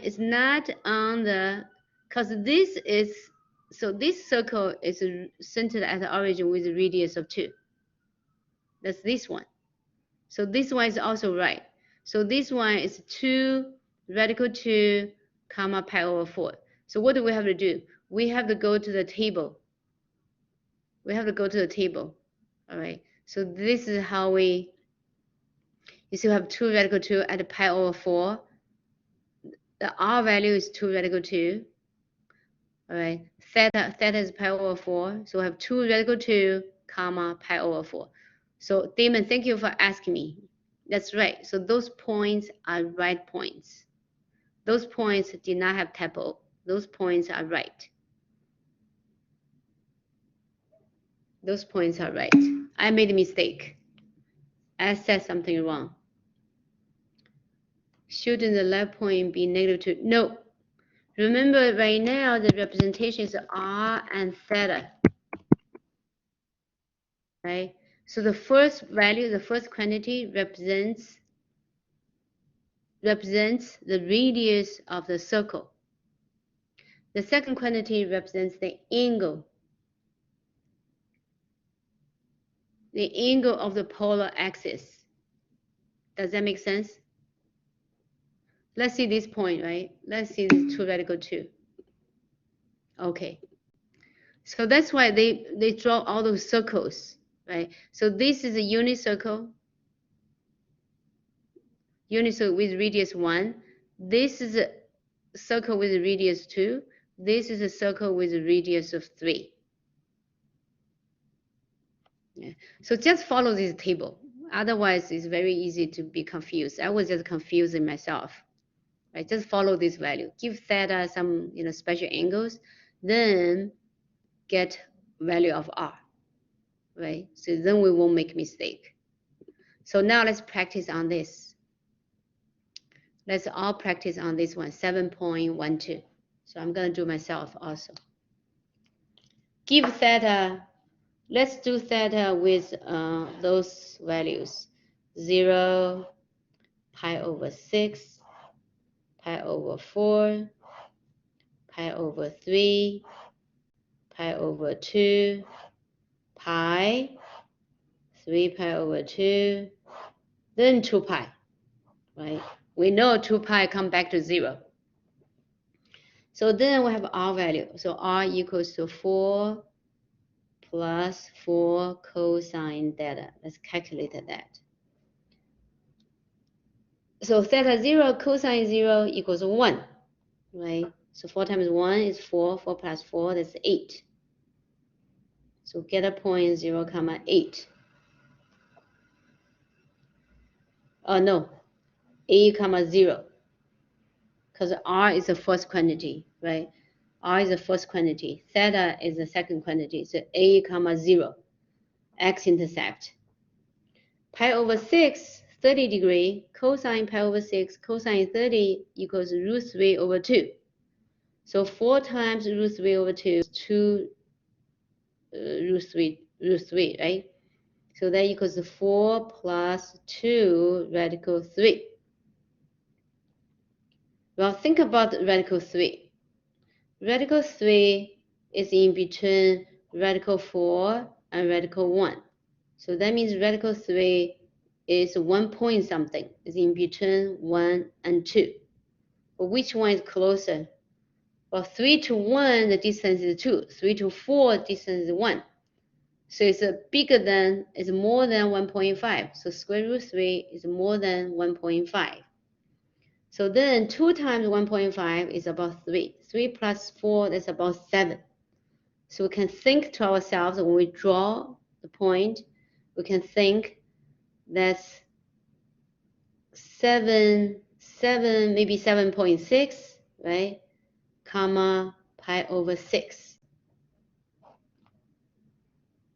is not on the, because this circle is centered at the origin with a radius of 2. That's this one. So this one is also right. So this one is 2 radical 2, comma pi over 4. So what do we have to do? We have to go to the table. All right. So this is how you still have 2 radical 2 at pi over 4. the R value is 2 radical 2. All right, theta is pi over 4. So I have 2 radical 2, comma, pi over 4. So Damon, thank you for asking me. That's right. So those points are right points. Those points did not have typo. Those points are right. Those points are right. I made a mistake. I said something wrong. Shouldn't the left point be -2? No. Remember, right now, the representation is R and theta. Right? So the first value, the first quantity represents the radius of the circle. The second quantity represents the angle of the polar axis. Does that make sense? Let's see this point, right? Let's see this 2 radical 2. Okay. So that's why they draw all those circles, right? So this is a unit circle with radius 1. This is a circle with a radius 2. This is a circle with a radius of 3. Yeah. So just follow this table. Otherwise, it's very easy to be confused. I was just confusing myself. Right? Just follow this value. Give theta some special angles, then get value of R. Right? So then we won't make mistake. So now let's practice on this. Let's all practice on this one, 7.12. So I'm going to do myself also. Give theta, let's do theta with those values. 0, pi over 6, pi over 4, pi over 3, pi over 2, pi, 3 pi over 2, then 2 pi, right? We know 2 pi come back to 0. So then we have R value. So R equals to 4 plus 4 cosine theta. Let's calculate that. So theta 0 cosine 0 equals 1, right? So 4 times 1 is 4. 4 plus 4, that's 8. So get a point 0, 8. Oh, no. A, 0. Because R is the first quantity, right? R is the first quantity. Theta is the second quantity. So A, 0. X-intercept. Pi over 6, 30 degree. Cosine pi over 6, cosine 30 equals root 3 over 2. So 4 times root 3 over 2 is 2 root 3, right? So that equals 4 plus 2 radical 3. Well, think about radical 3. Radical 3 is in between radical 4 and radical 1. So that means radical 3 is 1 point something. It's in between 1 and 2. But which one is closer? Well, 3 to 1, the distance is 2. 3 to 4, distance is 1. So it's more than 1.5. So square root 3 is more than 1.5. So then 2 times 1.5 is about 3. 3 plus 4, that's about 7. So we can think to ourselves when we draw the point, we can think that's 7, maybe 7.6, right? Comma pi over 6.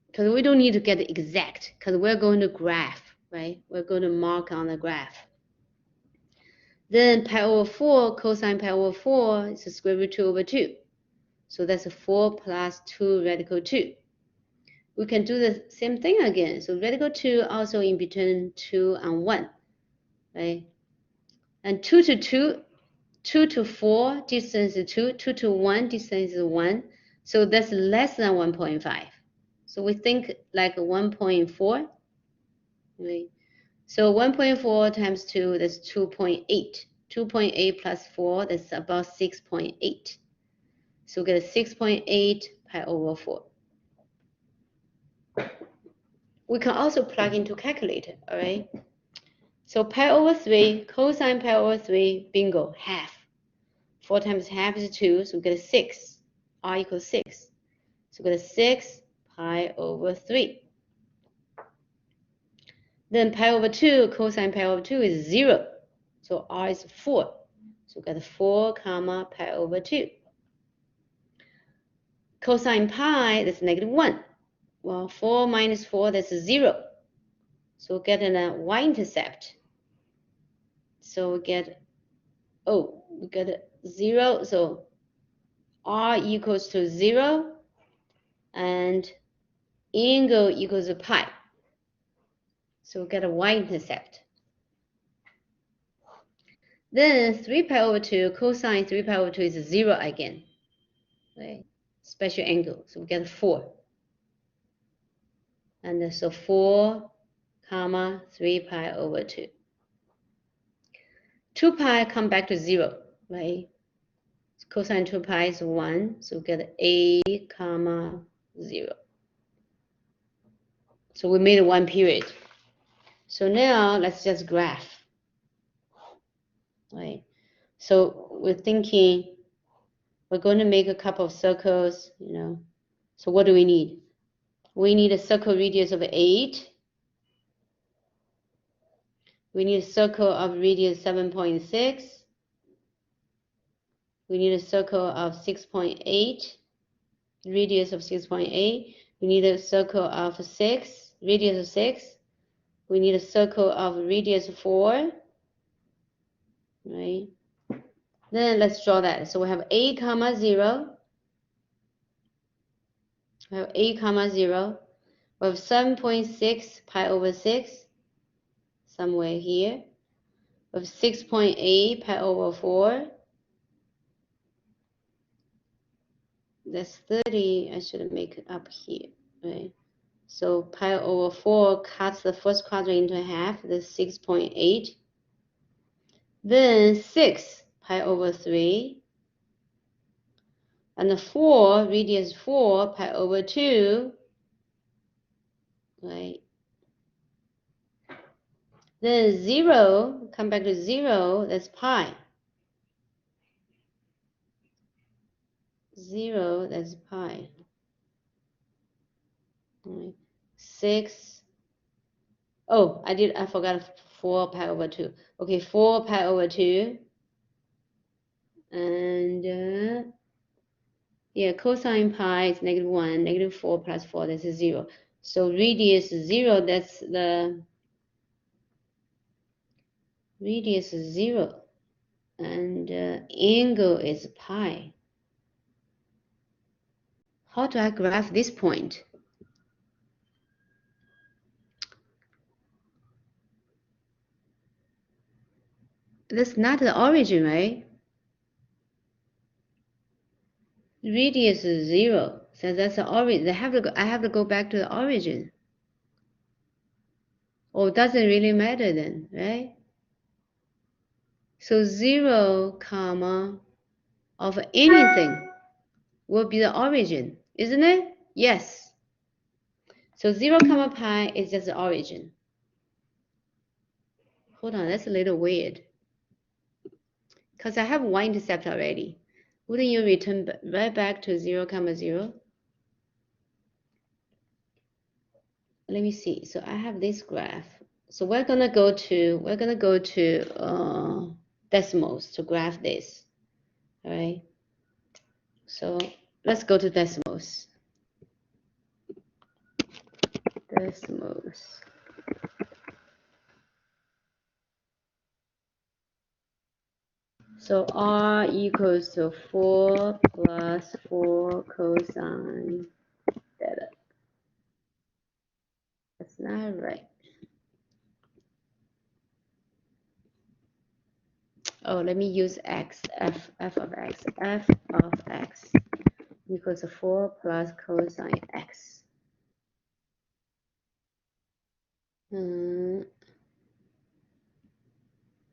Because we don't need to get exact, because we're going to graph, right? We're going to mark on the graph. Then pi over 4, cosine pi over 4 is square root 2 over 2. So that's a 4 plus 2 radical 2. We can do the same thing again. So radical 2 also in between 2 and 1, right? And 2 to 2, 2 to 4, distance is 2. 2 to 1, distance is 1. So that's less than 1.5. So we think like 1.4, right? So 1.4 times 2, that's 2.8. 2.8 plus 4, that's about 6.8. So we get 6.8 pi over 4. We can also plug into calculator, all right? So pi over 3, cosine pi over 3, bingo, half. 4 times half is 2, so we get a 6. R equals 6. So we get a 6 pi over 3. Then pi over 2, cosine pi over 2 is 0. So R is 4. So we got 4 comma pi over 2. Cosine pi, that's negative 1. Well, 4 minus 4, that's 0. So we get a y-intercept. So we get, we get 0. So R equals to 0 and angle equals to pi. So we get a y-intercept. Then 3 pi over 2, cosine 3 pi over 2 is 0 again. Right? Special angle. So we get 4. And so 4 comma 3 pi over 2. 2 pi come back to 0, right? Cosine 2 pi is 1, so we get a comma 0. So we made 1 period. So now let's just graph, right? So we're thinking we're going to make a couple of circles, you know. So what do we need? We need a circle radius of 8. We need a circle of radius 7.6. We need a circle of 6.8, radius of 6.8. We need a circle of 6, radius of 6. We need a circle of radius 4, right? Then let's draw that. So we have a comma 0. We have a comma 0. We have 7.6 pi over 6, somewhere here. We have 6.8 pi over 4. That's 30. I should make it up here, right? So pi over 4 cuts the first quadrant into half. That's 6.8. Then 6 pi over 3. And the 4, radius 4 pi over 2. Right? Then 0, come back to 0, that's pi. 0, that's pi. Right. 6. Oh, I forgot 4 pi over 2. Okay, 4 pi over 2. And yeah, cosine pi is negative 1, negative 4 plus 4, that's 0. So radius 0, that's the radius 0. And angle is pi. How do I graph this point? That's not the origin, right? Radius is 0, so that's the origin. I have to go back to the origin. Oh, it doesn't really matter then, right? So 0, comma of anything will be the origin, isn't it? Yes. So 0 comma pi is just the origin. Hold on, that's a little weird. Because I have y-intercept already. Wouldn't you return right back to 0 comma 0? Let me see. So I have this graph. So we're gonna go to decimals to graph this. All right. So let's go to decimals. Decimals. So R equals to 4 plus 4 cosine theta. That's not right. Oh, let me use x, f of x. F of x equals to 4 plus cosine x.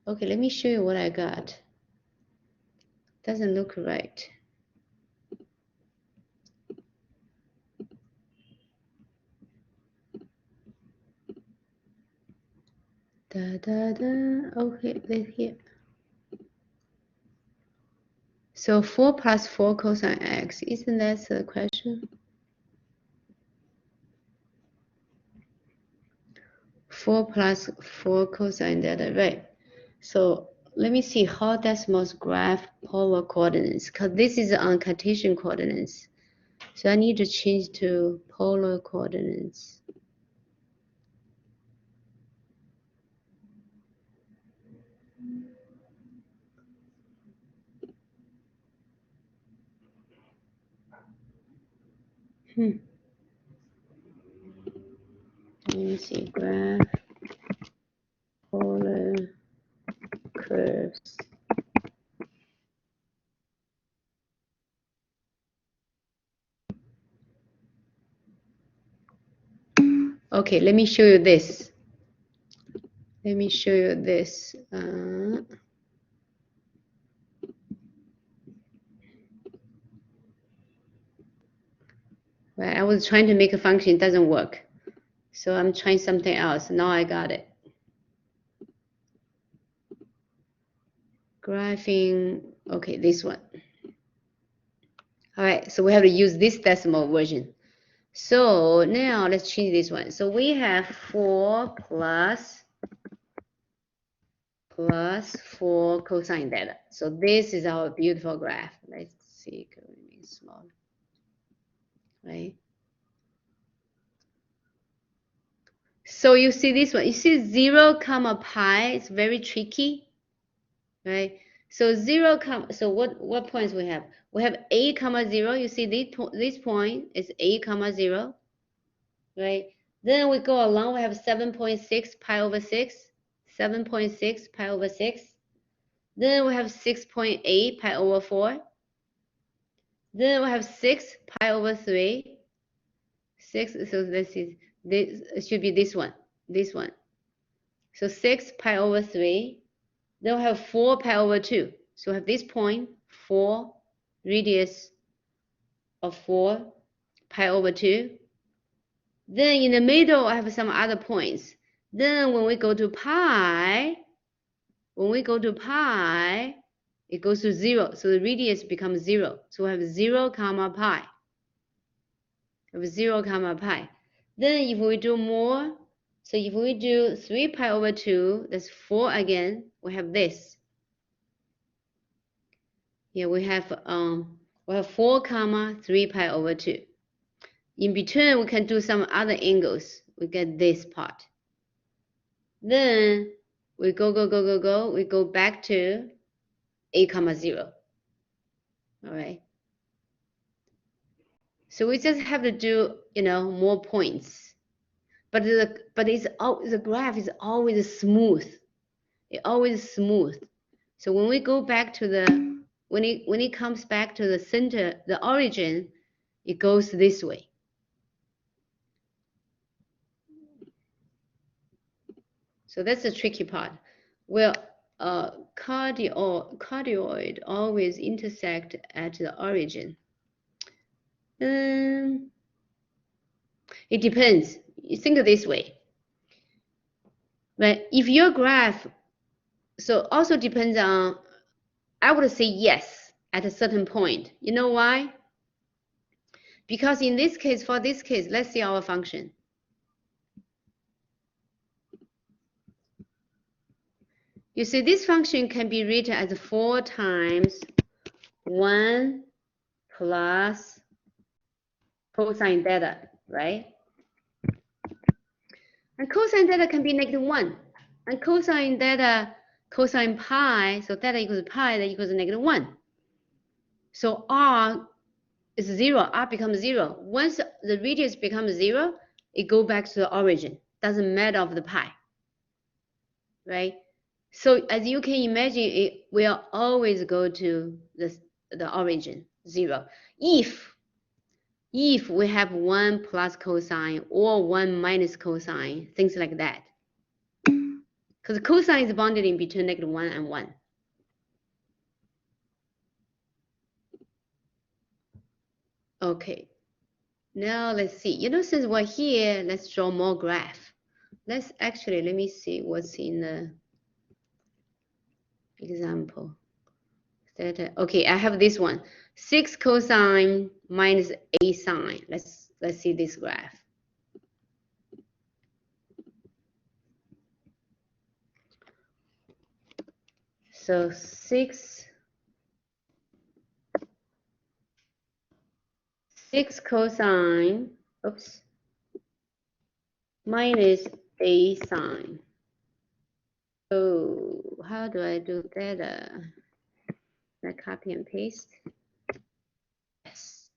Okay, let me show you what I got. Doesn't look right. Okay, here. So 4 plus 4 cosine x, isn't that the question? 4 plus 4 cosine theta, right? So let me see how decimals graph polar coordinates, because this is on Cartesian coordinates. So I need to change to polar coordinates. Let me see, graph polar curves. Okay, let me show you this. Let me show you this. Right, I was trying to make a function, it doesn't work. So I'm trying something else. Now I got it. Graphing, okay, this one. All right, so we have to use this decimal version. So now let's change this one. So we have 4 plus 4 cosine theta. So this is our beautiful graph. Let's see, can we make it smaller? Right? So you see this one. You see 0 comma pi. It's very tricky, right? So 0 comma. So what points we have? We have a comma 0. You see this point is a comma 0, right? Then we go along. We have 7.6 pi over 6. 7.6 pi over 6. Then we have 6.8 pi over 4. Then we have 6 pi over 3. 6, so this is this, it should be this one. So 6 pi over 3. Then we have 4 pi over 2. So we have this point, 4, radius of 4 pi over 2. Then in the middle, I have some other points. Then when we go to pi, it goes to 0. So the radius becomes 0. So we have 0 comma pi. We have 0 comma pi. Then if we do more, so if we do 3 pi over 2, that's 4 again. We have this. Here we have 4 comma 3 pi over 2. In between, we can do some other angles. We get this part. Then we go. We go back to a comma 0. All right. So we just have to do, more points. But the graph is always smooth. It always smooth. So when we go back to the when it comes back to the center, the origin, it goes this way. So that's the tricky part. Well, cardioid always intersect at the origin. It depends. You think of this way. But if your graph, so also depends on, I would say yes at a certain point. You know why? Because in this case, for this case, let's see our function. You see, this function can be written as 4 times 1 plus cosine theta, right? And cosine theta can be -1. And cosine theta, cosine pi, so theta equals pi, that equals -1. So r is 0, r becomes 0. Once the radius becomes 0, it goes back to the origin. Doesn't matter of the pi, right? So as you can imagine, it will always go to the origin, 0. If we have 1 plus cosine or 1 minus cosine, things like that. Because cosine is bounded in between -1 and 1. Okay, now let's see. Since we're here, let's draw more graph. Let me see what's in the example. theta. Okay, I have this one. 6 cosine minus 8 sine. Let's see this graph. So 6 cosine, oops, minus 8 sine. So how do I do that? I copy and paste. Yes.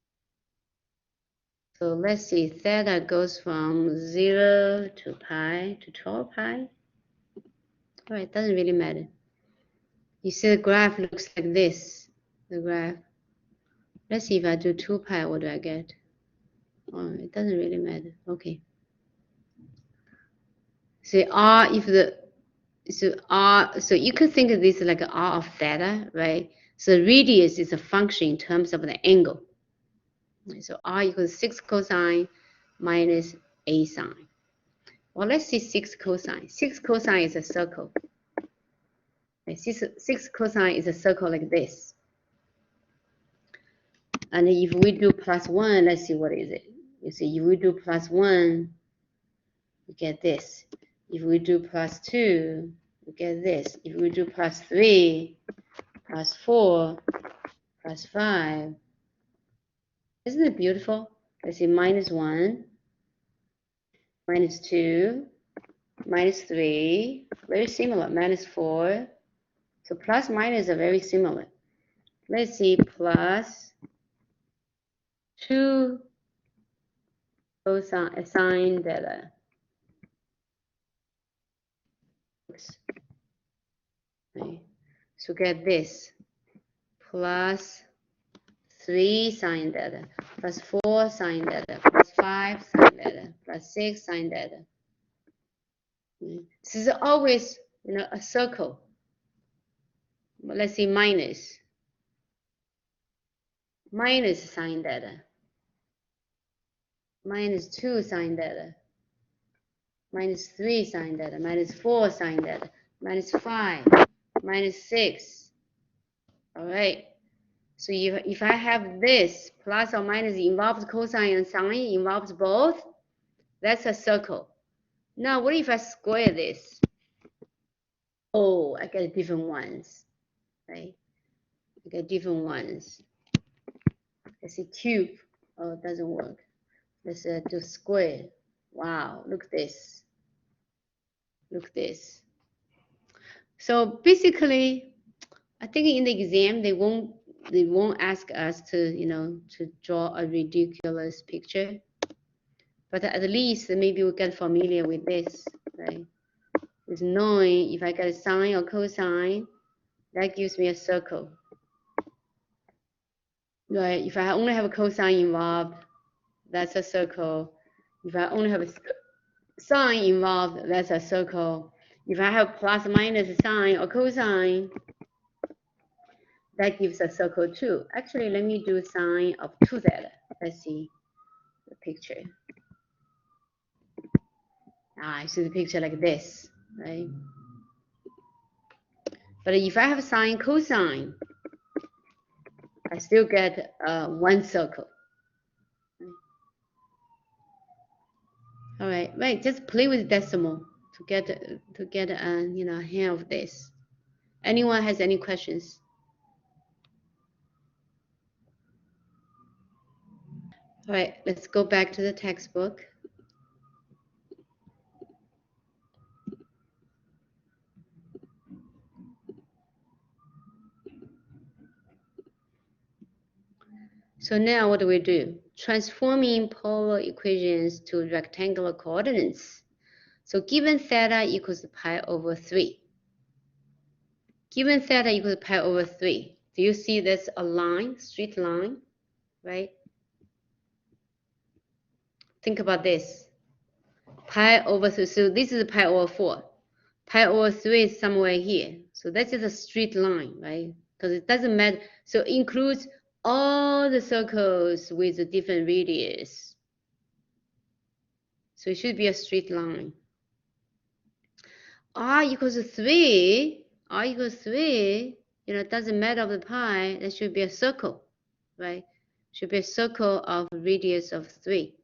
So let's see, theta goes from 0 to pi to 12 pi. All right, doesn't really matter. You see the graph looks like this, the graph. Let's see if I do 2 pi, what do I get? Oh, it doesn't really matter. Okay. So R, if the, so R, so you could think of this like R of theta, right? So radius is a function in terms of the angle. So R equals 6 cosine minus 8 sine. Well, let's see 6 cosine. 6 cosine is a circle. 6 cosine is a circle like this. And if we do plus 1, let's see what is it. You see, if we do plus 1, we get this. If we do plus 2, we get this. If we do plus 3, plus 4, plus 5. Isn't it beautiful? Let's see, minus 1, minus 2, minus 3, very similar, minus 4. So plus minus are very similar. Let's see, plus 2 cosine sine theta. Okay. So get this, plus 3 sine theta, plus 4 sine theta, plus 5 sine theta, plus 6 sine theta. This is always, a circle. But let's see, minus sine theta, minus 2 sine theta, minus 3 sine theta, minus 4 sine theta, minus 5, minus 6. All right. So if I have this, plus or minus involves cosine and sine, involves both, that's a circle. Now, what if I square this? Oh, I get different ones, right? I get different ones. Let's see, cube. Oh, it doesn't work. Let's do square. Wow, look at this. Look at this. So basically, I think in the exam they won't ask us to to draw a ridiculous picture. But at least maybe we get familiar with this, right? With knowing if I get a sine or cosine, that gives me a circle. Right? If I only have a cosine involved, that's a circle. If I only have a sine involved, that's a circle. If I have plus minus sine or cosine, that gives a circle too. Actually, let me do sine of 2 theta. Let's see the picture. I see the picture like this, right? But if I have sine cosine, I still get one circle. All right, right. Just play with decimal to get a hang of this. Anyone has any questions? All right, let's go back to the textbook. So now what do we do? Transforming polar equations to rectangular coordinates. So given theta equals pi over 3. Given theta equals pi over 3. Do you see that's a line, straight line, right? Think about this. Pi over 3, so this is pi over 4. Pi over 3 is somewhere here. So that's just a straight line, right? Because it doesn't matter. So it includes all the circles with a different radius. So it should be a straight line. R equals 3. R equals 3. it doesn't matter of the pi, there should be a circle, right? Should be a circle of radius of 3.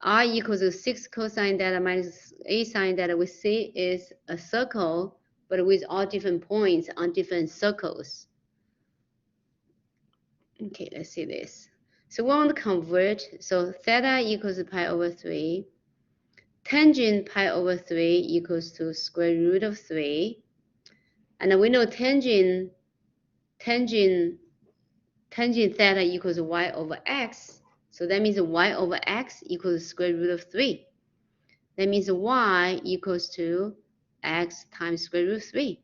R equals to 6 cosine theta minus a sine theta, we see is a circle, but with all different points on different circles. Okay, let's see this. So we want to convert, so theta equals to pi over 3. Tangent pi over 3 equals to square root of 3. And we know tangent theta equals y over x. So that means y over x equals square root of 3. That means y equals to x times square root of 3.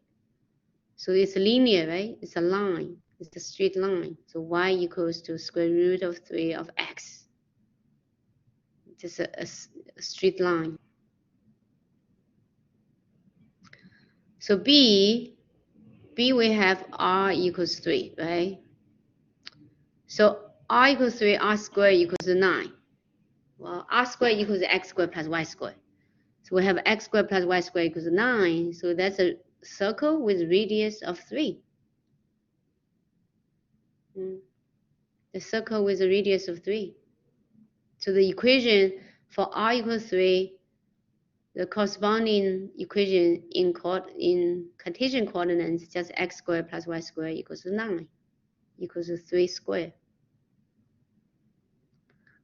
So it's linear, right? It's a line. It's a straight line. So y equals to square root of 3 of x. Just a straight line. So B we have r equals 3, right? So r equals 3, r squared equals 9. Well, r squared equals x squared plus y squared. So we have x squared plus y squared equals 9. So that's a circle with radius of 3. The circle with a radius of 3. So the equation for r equals 3, the corresponding equation in Cartesian coordinates, just x squared plus y squared equals 9, equals 3 squared.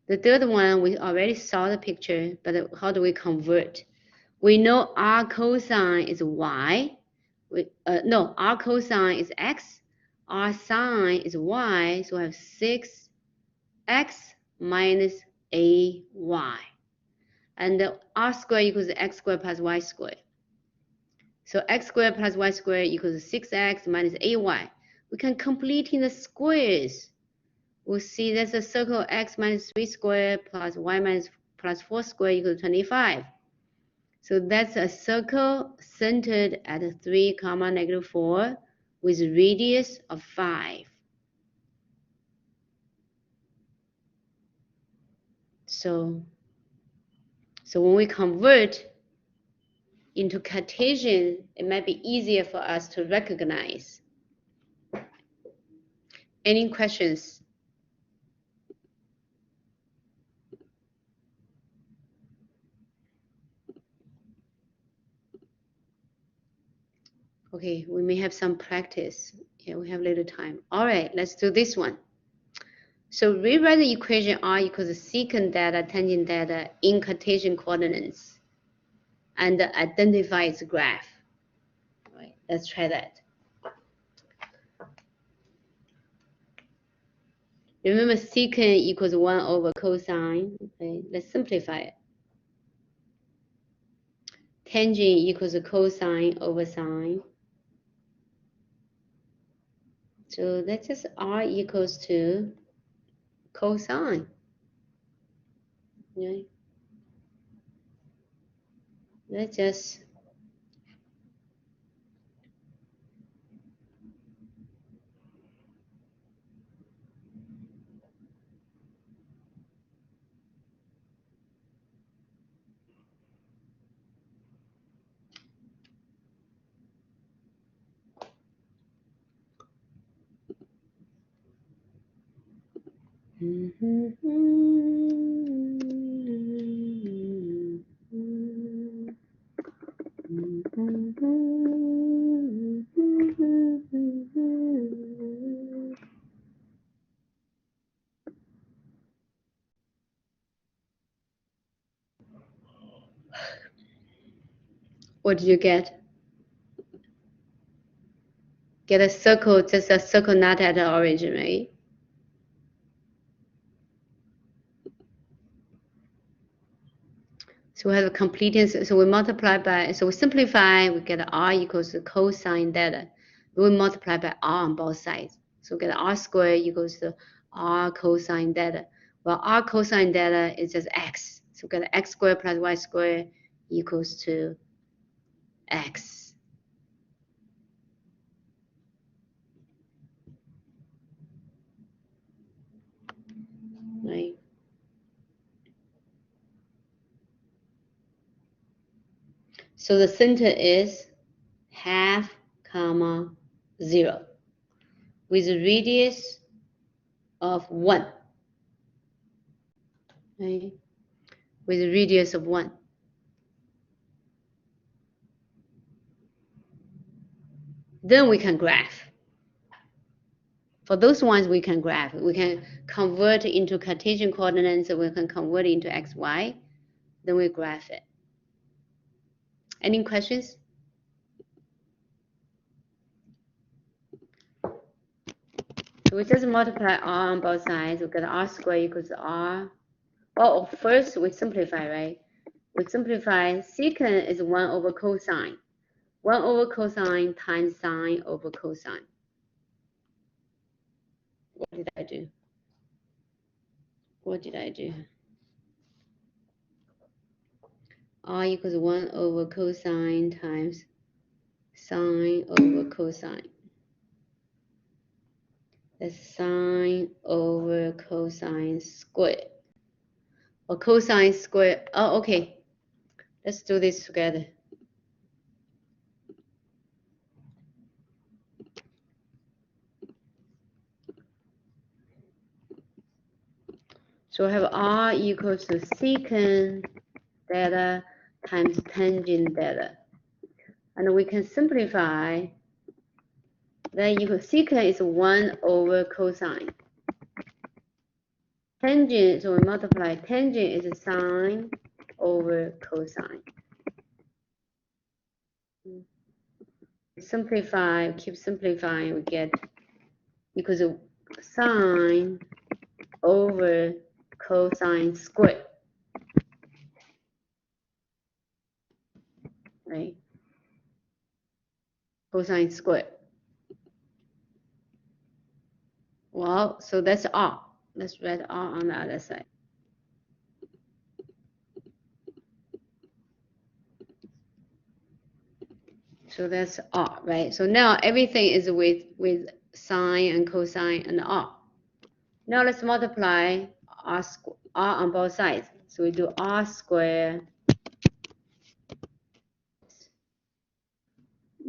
The third one, we already saw the picture, but how do we convert? We know r cosine is y. No, r cosine is x. R sine is y. So I have 6x minus ay. And the r squared equals x squared plus y squared. So x squared plus y squared equals 6x minus ay. We can complete in the squares. We'll see that's a circle x minus 3 squared plus y minus plus 4 squared equals 25. So that's a circle centered at 3, negative 4 with radius of 5. So when we convert into Cartesian, it might be easier for us to recognize. Any questions? Okay, we may have some practice. Yeah, we have a little time. All right, let's do this one. So rewrite the equation r equals secant theta tangent theta in Cartesian coordinates and identify its graph. All right, let's try that. Remember secant equals 1 over cosine. Okay, let's simplify it. Tangent equals cosine over sine. So that's just r equals to cosine. Okay. Let's just what did you get? Get a circle, just a circle not at the origin, right? So we have a completeness, so we multiply by, so we simplify, we get r equals to cosine theta. We multiply by r on both sides. So we get r squared equals to r cosine theta. Well, r cosine theta is just x. So we get x squared plus y squared equals to x. Right? So the center is half, 0. with a radius of 1. Right? With a radius of 1. Then we can graph. For those ones, we can graph. We can convert into Cartesian coordinates. We can convert into x, y. Then we graph it. Any questions? So we just multiply r on both sides. We get r squared equals r. Well, first we simplify, right? We simplify. Secant is 1 over cosine. 1 over cosine times sine over cosine. What did I do? What did I do? R equals 1 over cosine times sine over cosine. That's sine over cosine squared. Or cosine squared. Oh, okay. Let's do this together. So I have R equals to secant theta times tangent theta. And we can simplify that equals secant is 1 over cosine. Tangent, so we multiply, tangent is sine over cosine. Simplify, keep simplifying, we get equals to sine over cosine squared. Right? Cosine squared. Well, so that's R. Let's write R on the other side. So that's R, right? So now everything is with sine and cosine and R. Now let's multiply R on both sides. So we do R squared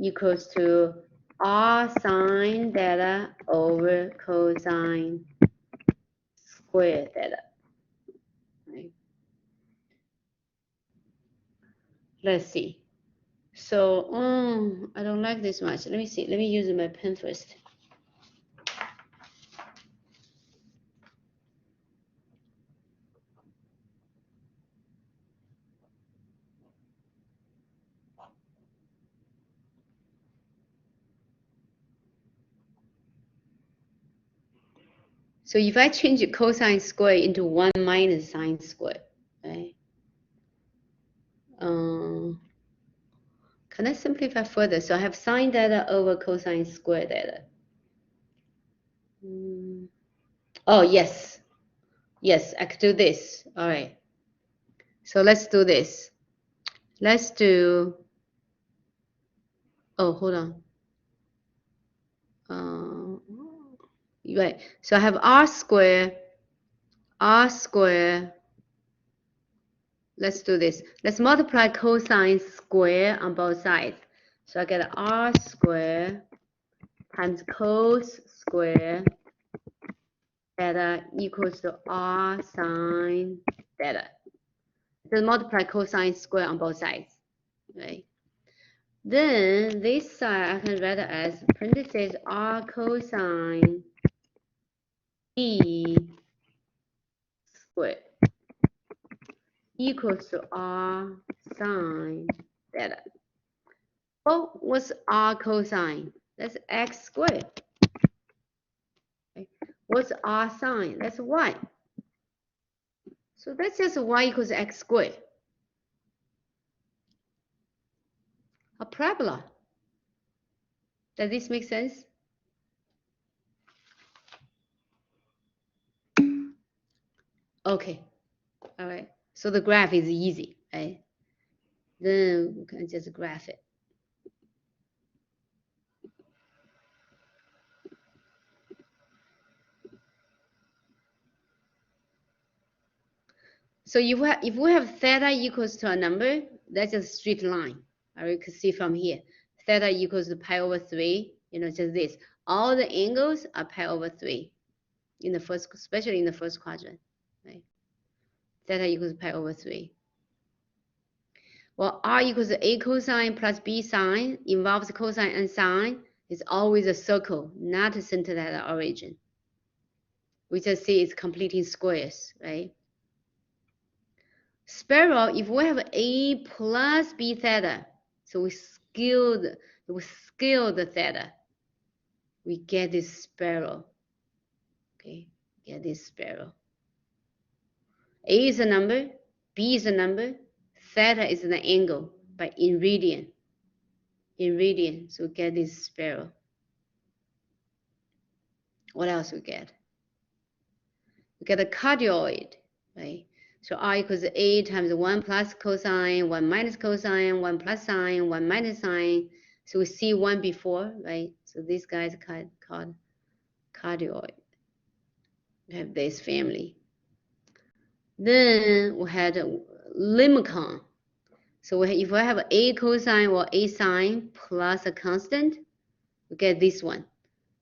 equals to R sine theta over cosine squared theta. Right? Let's see. So, I don't like this much. Let me see. Let me use my pen first. So if I change cosine squared into 1 minus sine squared, right? Can I simplify further? So I have sine theta over cosine squared theta. Oh, yes. Yes, I could do this. All right. So let's do this. Let's do, oh, hold on. Right. So I have R squared. Let's do this. Let's multiply cosine square on both sides. So I get R squared times cos square theta equals to R sine theta. So multiply cosine square on both sides, right? Then this side I can write it as parentheses R cosine E squared equals to R sine theta. Oh, what's R cosine? That's x squared. Okay. What's R sine? That's y. So that's just y equals x squared. A parabola. Does this make sense? Okay. All right. So the graph is easy, right? Then we can just graph it. So if we have theta equals to a number, that's just a straight line. All right, you can see from here. Theta equals to pi over 3, just this. all the angles are pi over 3 in the first, especially in the first quadrant, right? Theta equals pi over 3. Well, R equals A cosine plus B sine involves cosine and sine. It's always a circle, not centered at the origin. We just see it's completing squares, right? Spiral, if we have A plus B theta, so we scale the theta, we get this spiral. Okay, get this spiral. A is a number, B is a number, theta is the angle, but in radian. In radian, so we get this spiral. What else we get? We get a cardioid, right? So R equals A times 1 plus cosine, 1 minus cosine, 1 plus sine, 1 minus sine. So we see 1 before, right? So these guys are called cardioid. We have this family. Then we had limicon. So if we have A cosine or A sine plus a constant, we get this one.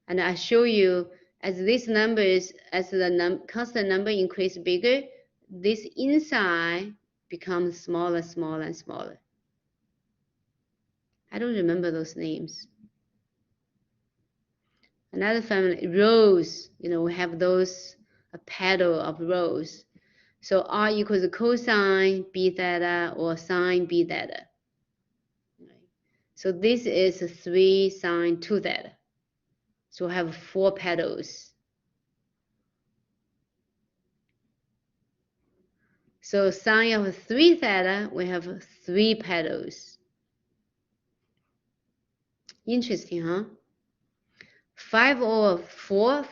And I show you as these numbers, as the constant number increase bigger, this inside becomes smaller, smaller, and smaller. I don't remember those names. Another family, rows, we have those, a paddle of rows. So R equals cosine B theta or sine B theta. Right. So this is 3 sine 2 theta. So we have 4 pedals. So sine of 3 theta, we have 3 pedals. Interesting, huh? 5 over 4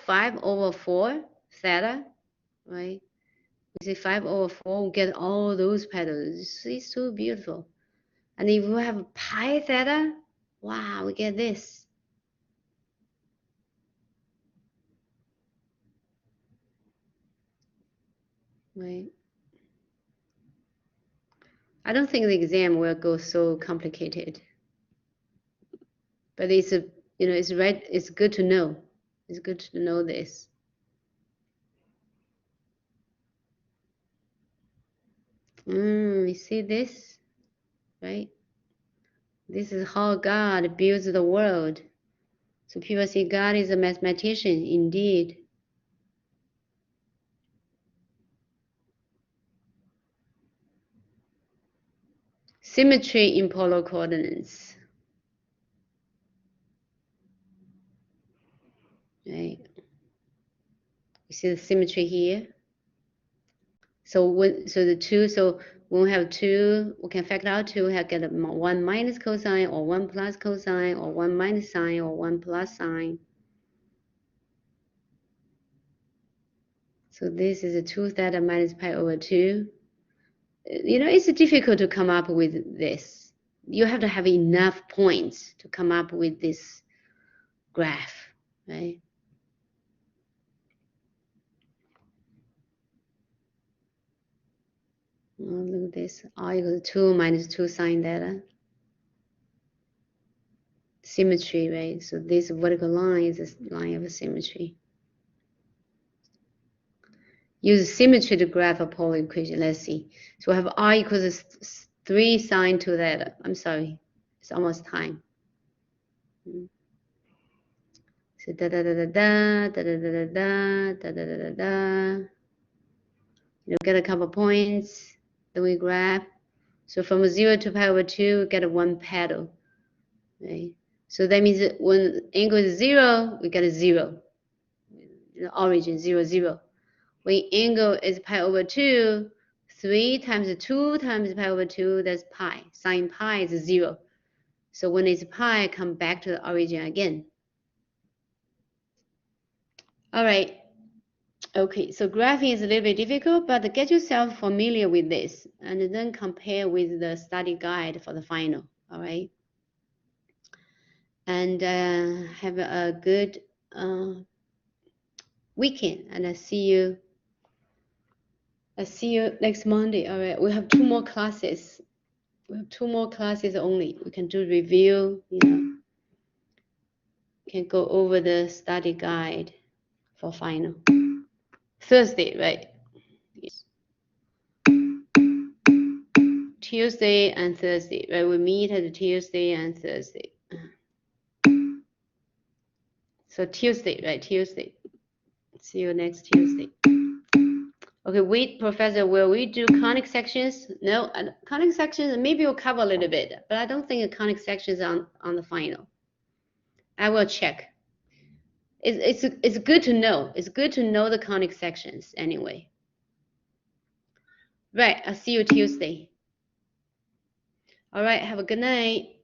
theta, right? We say 5 over 4, we get all those pedals. It's so beautiful. And if we have pi theta, wow, we get this. Right? I don't think the exam will go so complicated. But it's it's good to know. It's good to know this. You see this, right? This is how God builds the world. So people say God is a mathematician. Indeed. Symmetry in polar coordinates. Right. You see the symmetry here. So when we have 2, we can factor out 2. We get 1 minus cosine or 1 plus cosine or 1 minus sine or 1 plus sine. So this is a 2 theta minus pi over 2. It's difficult to come up with this. You have to have enough points to come up with this graph, right? Oh, look at this. R equals 2 minus 2 sine theta. Symmetry, right? So this vertical line is a line of symmetry. Use symmetry to graph a polar equation. Let's see. So we have R equals 3 sine 2 theta. I'm sorry. It's almost time. So da da da da da da da da da da da da da da. Get a couple points. Then we graph. So from 0 to pi over 2, we get 1 pedal. Right? So that means that when angle is 0, we get a 0. The origin 0, 0. When angle is pi over 2, 3 times 2 times pi over 2, that's pi. Sine pi is 0. So when it's pi, come back to the origin again. All right. Okay, so graphing is a little bit difficult, but get yourself familiar with this and then compare with the study guide for the final. All right. And have a good weekend, and I see you next Monday. All right, we have 2 more classes. We have 2 more classes only. We can do review, can go over the study guide for final. Thursday, right? Yes. Tuesday and Thursday, right? We meet at Tuesday and Thursday. So Tuesday, right? Tuesday. See you next Tuesday. Okay, wait, Professor, will we do conic sections? No, conic sections, maybe we'll cover a little bit, but I don't think conic sections on the final. I will check. It's good to know. It's good to know the conic sections anyway. Right, I'll see you Tuesday. All right, have a good night.